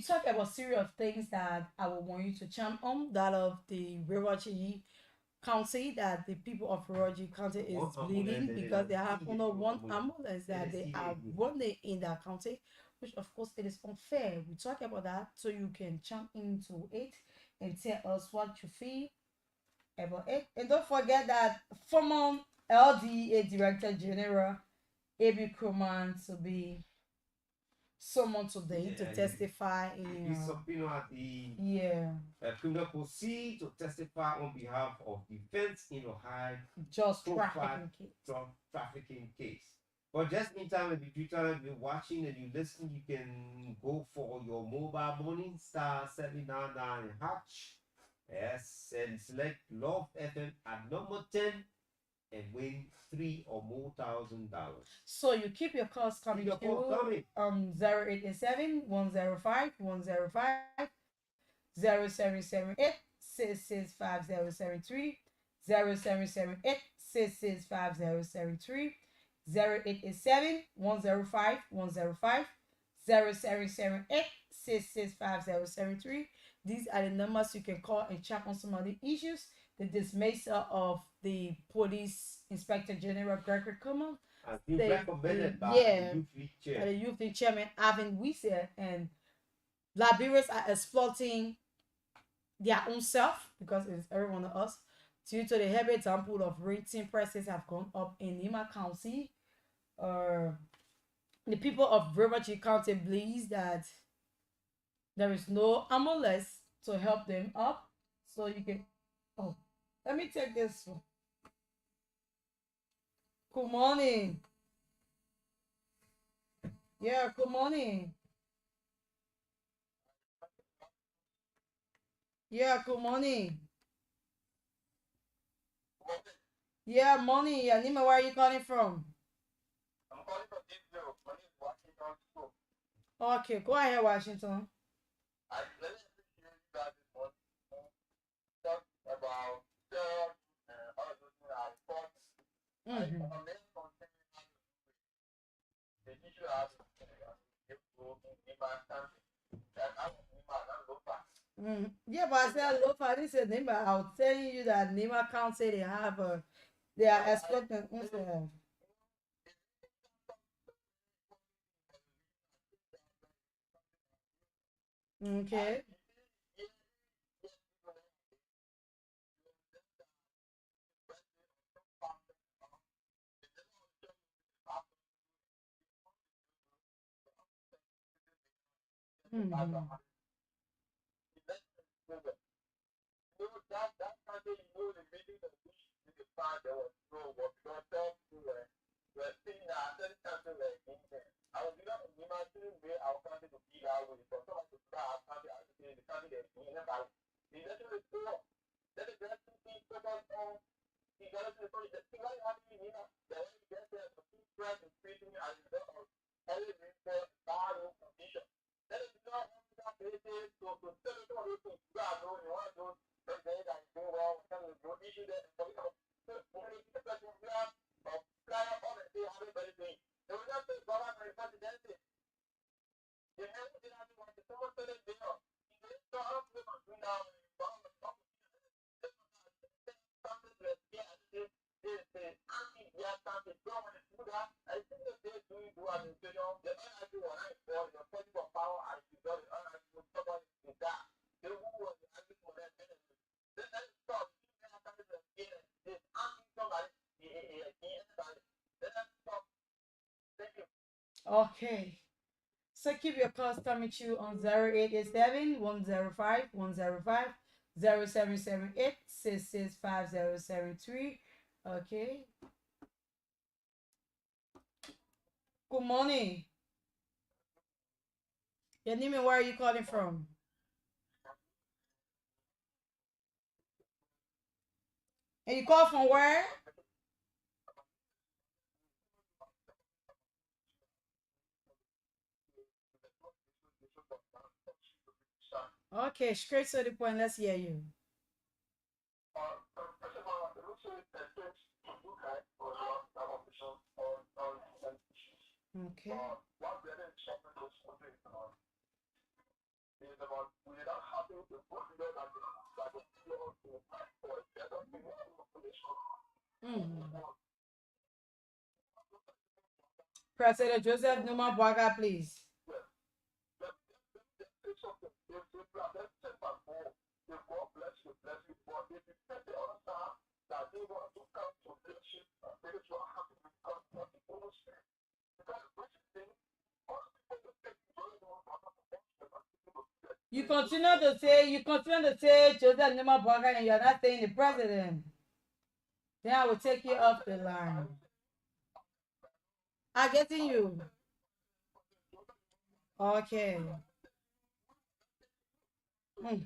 talk about serious things that I would want you to chime on. That of the Rirachi County, that the people of Rirachi County is bleeding because they have only one ambulance that they are running in that county, which of course it is unfair. We talk about that so you can jump into it and tell us what you feel about it. And don't forget that former LDA Director General A.B. Kruman to be someone today to testify in at the criminal proceed to testify on behalf of defense in Ohio just trafficking case. But just in time, if you're watching and you listen, you can go for your mobile money *799 hatch. Yes, and select Love FM at number 10 and win $3 or more $1,000. So you keep your calls coming. 0887 105 105 0778 665073 0778 665073 0887 105 105 0778 665073. These are the numbers you can call and check on some of the issues. The dismissal of the police inspector general Gregory Kuma. Recommended by the youth league chairman Avin Wiese, and Liberians are exploiting their own self because it's every one of us due to the heavy example of rating prices have gone up in Nima County. The people of Rirachi County believes that there is no ambulance to help them up, so you can. Oh, let me take this one. Good morning. Yeah, good morning. Yeah, good morning. Yeah, money. Yeah, Nima, where are you calling from? I'm calling from Israel. My name is Washington School. Okay, go ahead, Washington. I really appreciate you guys this morning. Talk about church and all those things I thought. Mm-hmm. My main concern is the issue I have in my country. That I'm in my local. Yeah, but I said low for this is Nima. I was telling you that Nima County they have they are expecting. Okay. Mm-hmm. That Sunday, the meeting that we did the part that was so what God told you were seeing that certain country were in there. I was not imagining where our country to be that way. For someone to start our country, I say the country that is in the Bible. The nation is poor. That is just to be focused on the government authority. The thing like having in here, that when you get there, the two friends is treating as a result of early rainfall, bad road condition. That is not that basis to tell you what you think. You are knowing, you want to but then I go well, some of the issue that for you only the person who have a flyer on it, they have everything. They will not say government presidency. They have to have what the someone said it there. They don't have to do now government something that they anti-their something. Government do that. I think that they do administration. The NIC will not for the political power and the NIC will somebody in that. They who was the NIC for that benefit. Then that is stop. Then I started to get it. This anti somebody. Then I stop. Thank you. Okay. So keep your calls coming to you on 0887 105 105 0778 665073. Okay. Good morning. Your name and where are you calling from? And you call from where? Okay, straight to the point. Let's hear you. Okay. Mm. President Joseph Numa Boaga, please. You continue to say Joseph Numa Boaga and you're not saying the president. Then I will take you off the line. I'm getting you. Okay. Mm.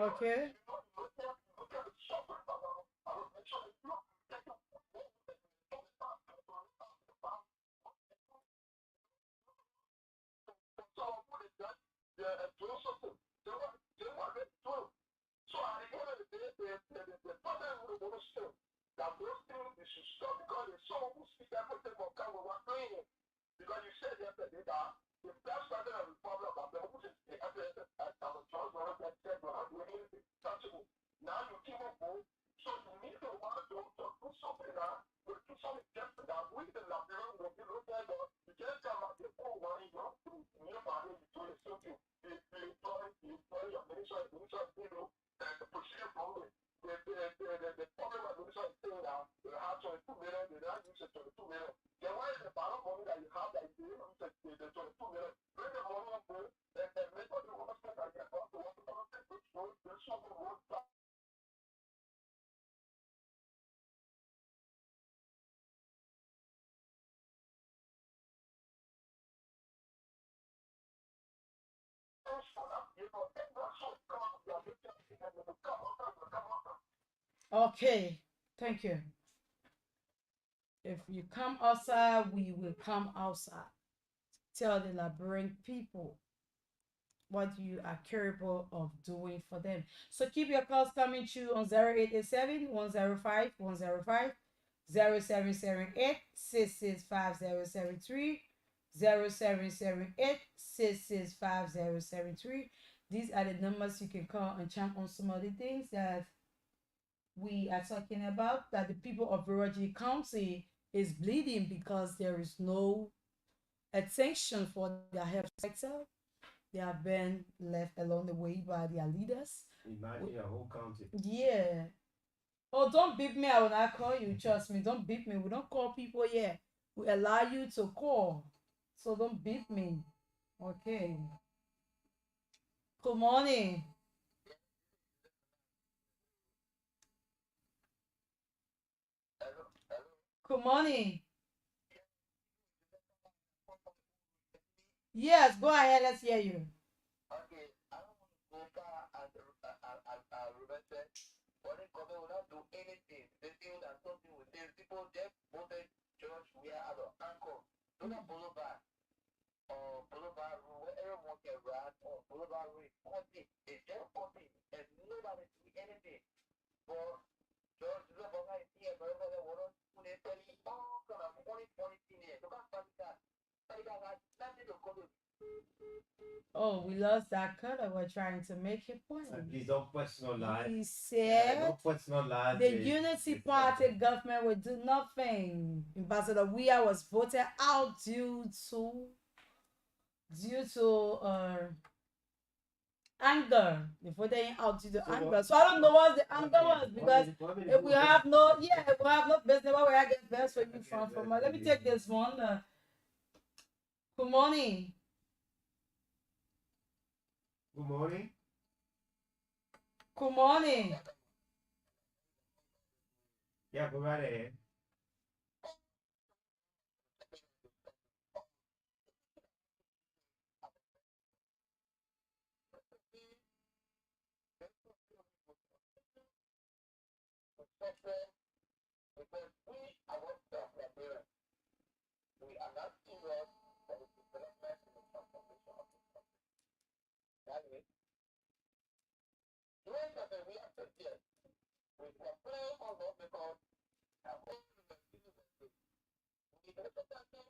Okay. Because you said yesterday that the first person of the problem about the who is the evidence that our church was that said we are doing it touchable. Now you keep up with so you need to want to do something that will do something different that we the Liberian will be looking at you can't come out the whole one you know to new body you do something you tell your minister video and the procedure problem the problem of the minister is saying that they have 22 million they don't use it 22 million. Then why is the amount of money that you have that you use the 22 million? Bring the money up there and make all the hospital that get up to what the government puts for the something worth that. Okay. Thank you. If you come outside, we will come outside. Tell the Liberian people what you are capable of doing for them. So keep your calls coming through on 0887 105 105 0778 665 0778 665 These are the numbers you can call and check on some of the things that we are talking about, that the people of Rural County is bleeding because there is no attention for their health sector. They have been left along the way by their leaders. Imagine a whole county. Yeah. Oh, don't beep me. I will not call you. Trust me. Don't beep me. We don't call people here. We allow you to call. So don't beep me. Okay. Good morning. Good morning. Yes, go ahead. Let's hear you. Okay, I don't want to go far and Ruben said, what the government will not do anything. They feel that something will say people just voted church we are at our anchor. Do not follow back or follow back rule where everyone can run or follow back rule. Nothing. It's just nothing. And nobody do anything. But George Lobanga is here, but everybody want to put it all kind of funny thing here. Look at that. Nothing to go to. Oh, we lost that color. We're trying to make a point. Please don't personalize. He Yeah, said don't personalize the it. Unity It's Party something. government will do nothing. Ambassador Weah was voted out due to anger. They voted him out due to So anger. what- So I don't know what the anger was, because if we have no business, where will I get best for you from? Let me take this one. Good morning. Good morning. Good morning. Yeah, go right ahead. Because we are what Liberians. We are not serious for the development and the transformation of the country. That is, during the we are yes, we were playing on us because our own university, we need to something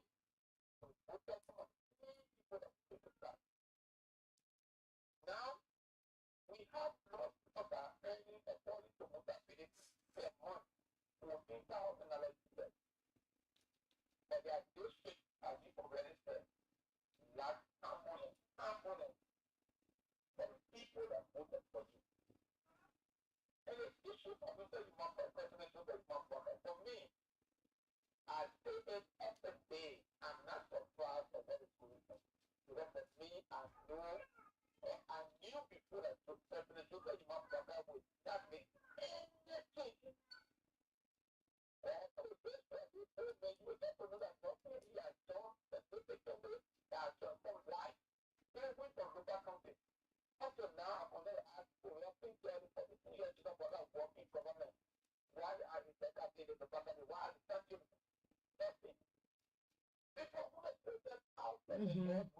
to put up on people that take the class. Now, we have lost of our earning according to mobility per month, $14,000 students. But they are those things, as you already said, lack component from people that voted for you. And the issue of the presidential for me, I say it every day. I'm not surprised at what is going on. Because for me, I knew before that the presidential would not make anything. Up to now, I'm going to ask you, I think Mhm.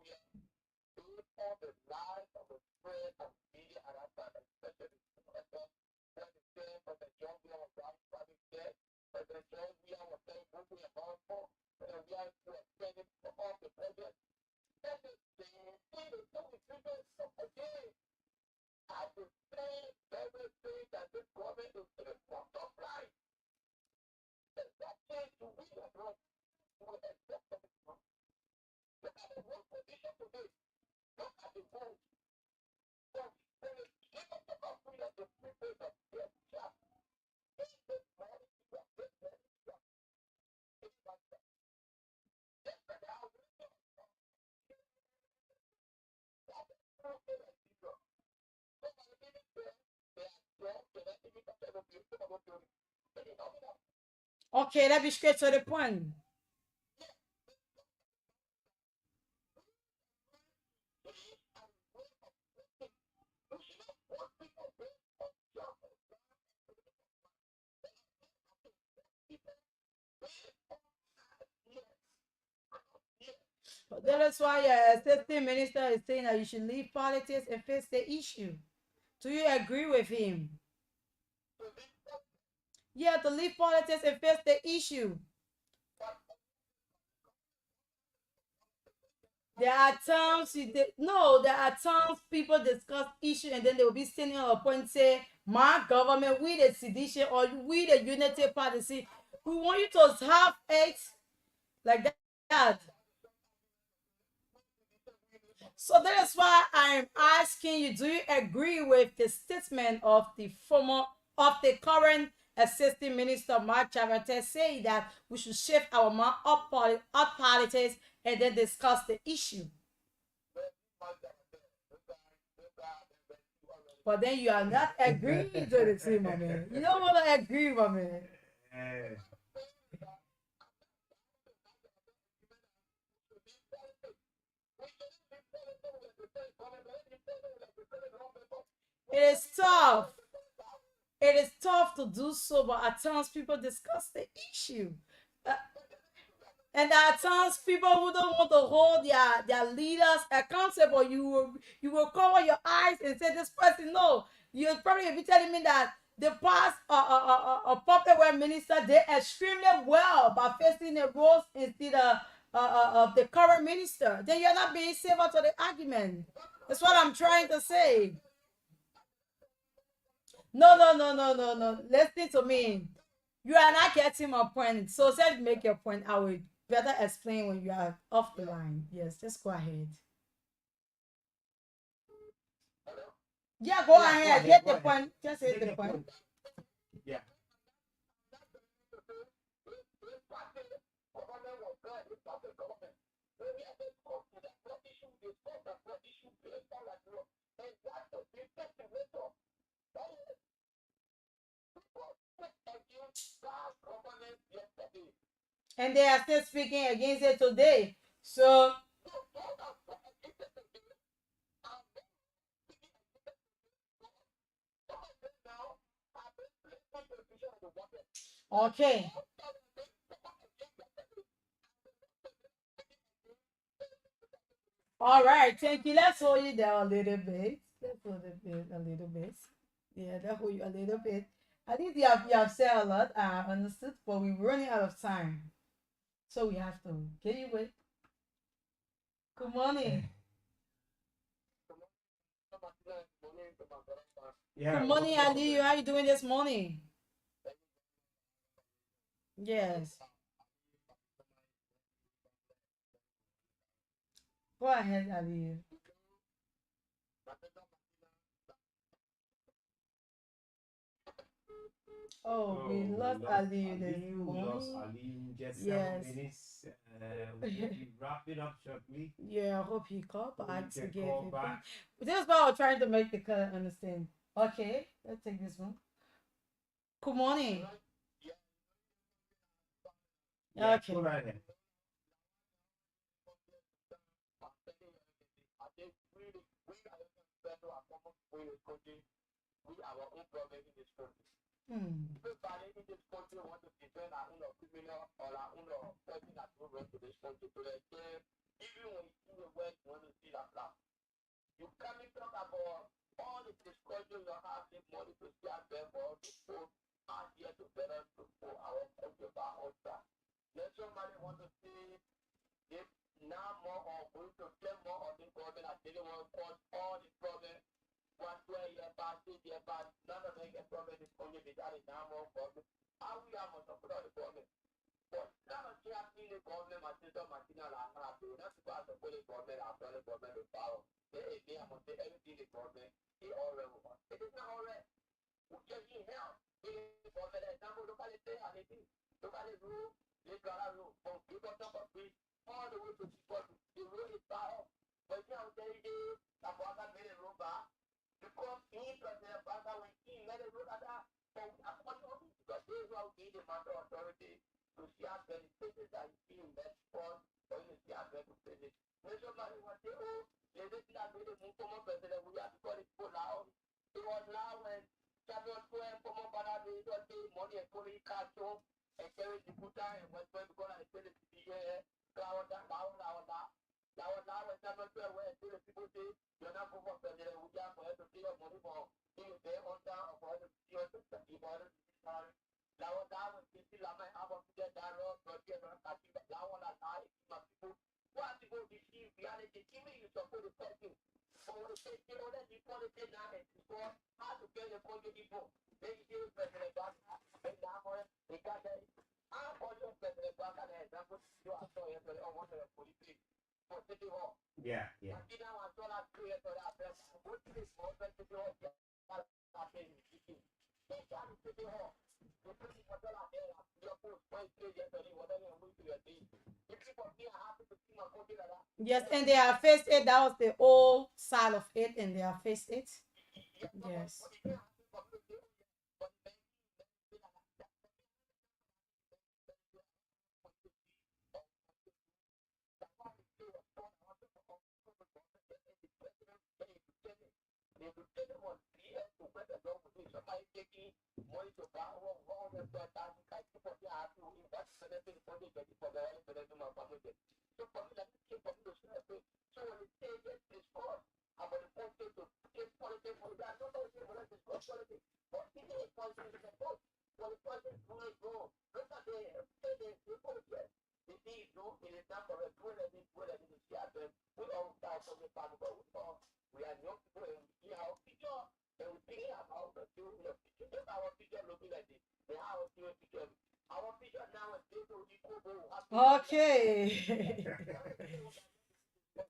Okay, let me straight to the point. That is why assistant minister is saying that you should leave politics and face the issue. Do you agree with him? Yeah, to leave politics and face the issue. There are times no, there are times people discuss issue and then they will be standing on a point and say, my government, we the sedition or we the unity party. See, we want you to have it like that. So that is why I'm asking you, do you agree with the statement of the current assistant minister Mark Chavate say that we should shift our mind up politics and then discuss the issue? But then you are not agreeing to the team, my man. You don't want to agree, my man. It is tough. It is tough to do so, but at times people discuss the issue. Uh, and there are times people who don't want to hold their leaders accountable. You will cover your eyes and say this person. No, you'll probably be telling me that the past public work minister did extremely well by facing the roles instead of the current minister. Then you're not being civil to the argument. That's what I'm trying to say. No, no, no, no, no, no. Listen to me. You are not getting my point. So said make your point. I will better explain when you are off the line. Yes, just go ahead. Yeah, go Yeah, ahead. go Hit the ahead. point. Just hit Make the your point. point. Yeah. And they are still speaking against it today. So, okay. All right. Thank you. Let's hold you down a little bit. Let's hold it a little bit. Yeah, let's hold you a little bit. I think you have said a lot. I understood, but we're running out of time. So we have to. Can you wait? Good morning. Yeah. Good morning, welcome. Ali. How you doing this morning? Yes. Go ahead, Ali. Oh, we Oh, we lost lost Ali this Ali. We lost morning. Ali in just Yes. 7 minutes. We'll be wrapping up shortly. Yeah, I hope he called So back you to can give call you. back. This is what I'm trying to make the color understand. Okay, let's take this one. Good morning. Yeah, Okay. go right ahead. Hmm. government want to see that plan. You can't talk about all the discussion you have the money to share them for people are here to better to for our country by outside. Let somebody want to see if now more or going to get more of the government and they want to cause all the problems. 1 year back, 2 year back, none of them get problem is only without a now more problem. How we have to put out the government? But none of you have seen the government material and not doing that's because the government have done the government with power. They have to everything the government is already on. It is not already. We just need help. The government example, look at it there and it is. Look at the rule, they got a rule from people number 3 all the way to people. The rule is power. But you know, they do the father made a rule back. Because he was the father when he made a rule at that. So according because they will give the matter authority to share benefits that is being met for you share benefits. When somebody was saying, oh, they didn't have really move from a president, we have to call it full loud. It was loud when Samuel Cohen from a banana, they don't pay money and put it cash home and carry the puta and what's going to go and pay the here. Loud, when Samuel Cohen went to the people say, you're not going for president, we have to pay your money for you pay on down for the CEO to the border. Lawan sisi lama apa sudah darah bagi orang kaki lawan lah people what people receive reality TV you support the person for the safety of the politics now and before how to get the country people they give president back and now they got that how also president back and example you are so here on one of the politics for city hall Yeah. you know I saw that create for that what is more than city hall city hall. Yes, and they have faced it. That was the old side of it, and they have faced it. Yes. We are young people and we see our future and we think about the future. Look at our future looking like this. They have our future. Our future now is people equal. Okay.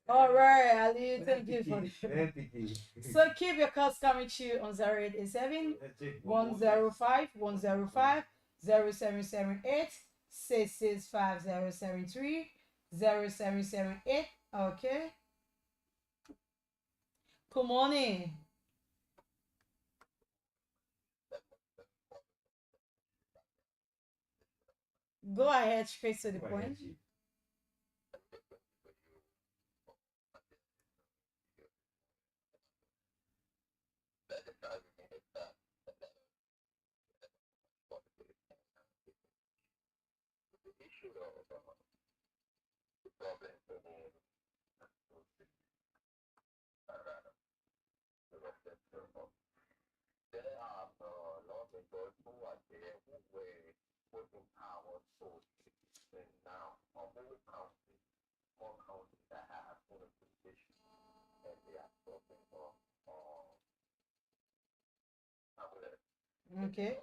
All right, Ali, thank you for So keep your calls coming to you on 0887 105 105 0778 665073 0778. Okay. Good morning. Go ahead, straight to the point. Okay.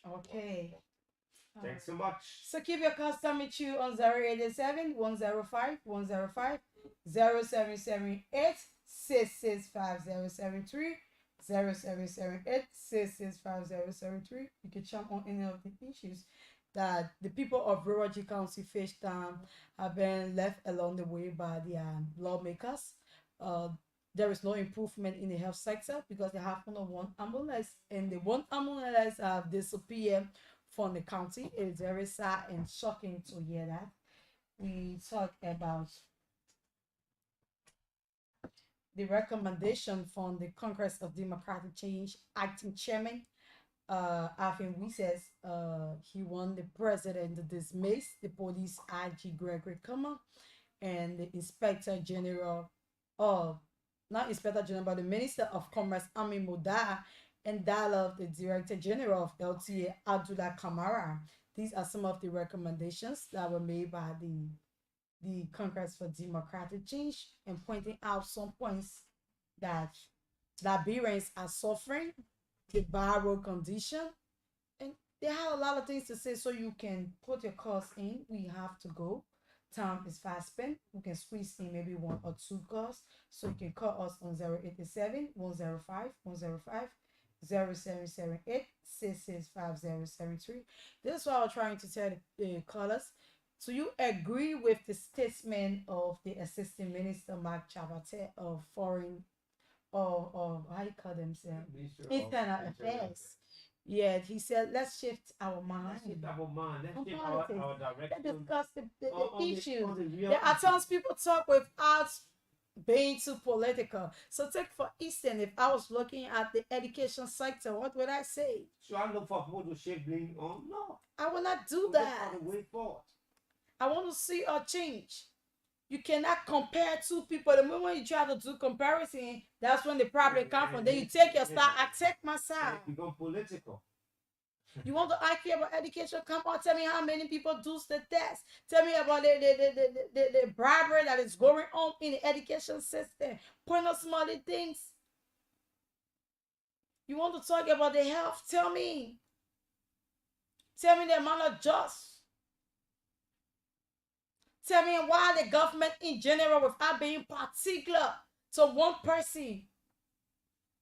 Okay. Thanks so much. So keep your calls coming through on 087 105 105 0778 665073 0778 665073. You can jump on any of the issues that the people of Rural County faced have been left along the way by the lawmakers. Uh, there is no improvement in the health sector because they have only one ambulance, and the one ambulance have disappeared from the county. It is very sad and shocking to hear that. We talk about the recommendation from the Congress of Democratic Change acting chairman Alvin Wee says he won the president to dismiss the police IG Gregory Kuma and the Inspector General of not Inspector General but the Minister of Commerce Amin Moda and that of the Director General of LTA Abdullah Kamara. These are some of the recommendations that were made by the Congress for Democratic Change and pointing out some points that Liberians are suffering the borrowed condition, and they have a lot of things to say. So you can put your calls in. We have to go. Time is fast spent. We can squeeze in maybe one or two calls. So you can call us on 087 105 105 0778 665073. This is what I was trying to tell the callers. Do you agree with the statement of the Assistant Minister Mark Chabate of Foreign or how you call themselves? Internal Affairs. Yeah, he said, let's shift our mind. Let's shift our mind. Let's On shift politics. our direction. Let's discuss the on issues. on the real There are issues. times people talk without being too political. So take for instance, if I was looking at the education sector, what would I say? Should I look for people to shift blame on? No. I will not do Look that. for the way forward. I want to see a change. You cannot compare two people. The moment you try to do comparison, that's when the problem comes from. Then you take your side, I take my side. It become political. You want to argue about education? Come on, tell me how many people do the test. Tell me about the bribery that is going on in the education system. Point out some other things. You want to talk about the health? Tell me. Tell me the amount of jobs. Tell me why the government in general, without being particular to one person.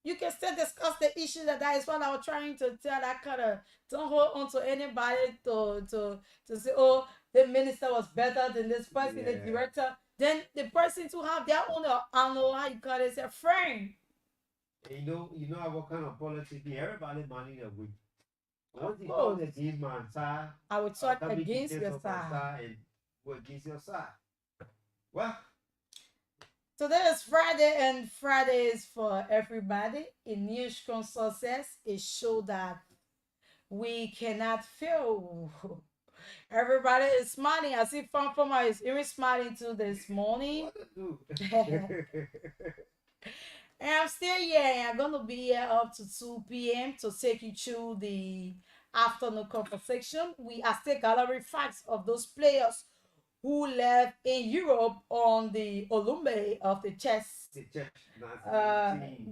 You can still discuss the issue that is what I was trying to tell. I kind of don't hold on to anybody to say, oh, the minister was better than this person, the director. Then the person to have their own, I don't know how you call it, a friend. You know what kind of politics everybody money a week. Once you course. talk against my side, I would talk I'll be against details your of my side. and go against your side. Well, Today is Friday, and Friday is for everybody. In New Strong Success, it shows that we cannot fail. Everybody is smiling. I see Farmer is even smiling too this morning. what to do? And I'm still here. I'm gonna be here up to 2 p.m. to take you through the afternoon conversation. We are still gathering facts of those players who left in Europe on the Olympe of the chess. The church,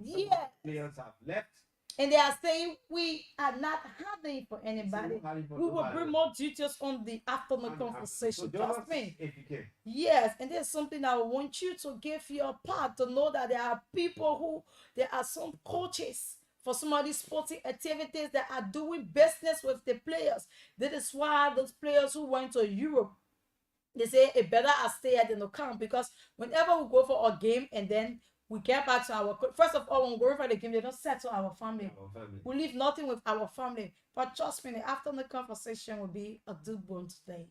Yeah. players have left. And they are saying we are not having for anybody. We will bring more details on the afternoon conversation. So Trust me. if you can. Yes, and there's something I want you to give your part to know that there are people who, there are some coaches for some of these sporting activities that are doing business with the players. That is why those players who went to Europe, they say it better I stay at the account, because whenever we go for a game and then we get back to our, first of all, when we go for the game, they don't settle our family. We leave nothing with our family. But trust me, the afternoon conversation will be a good one today.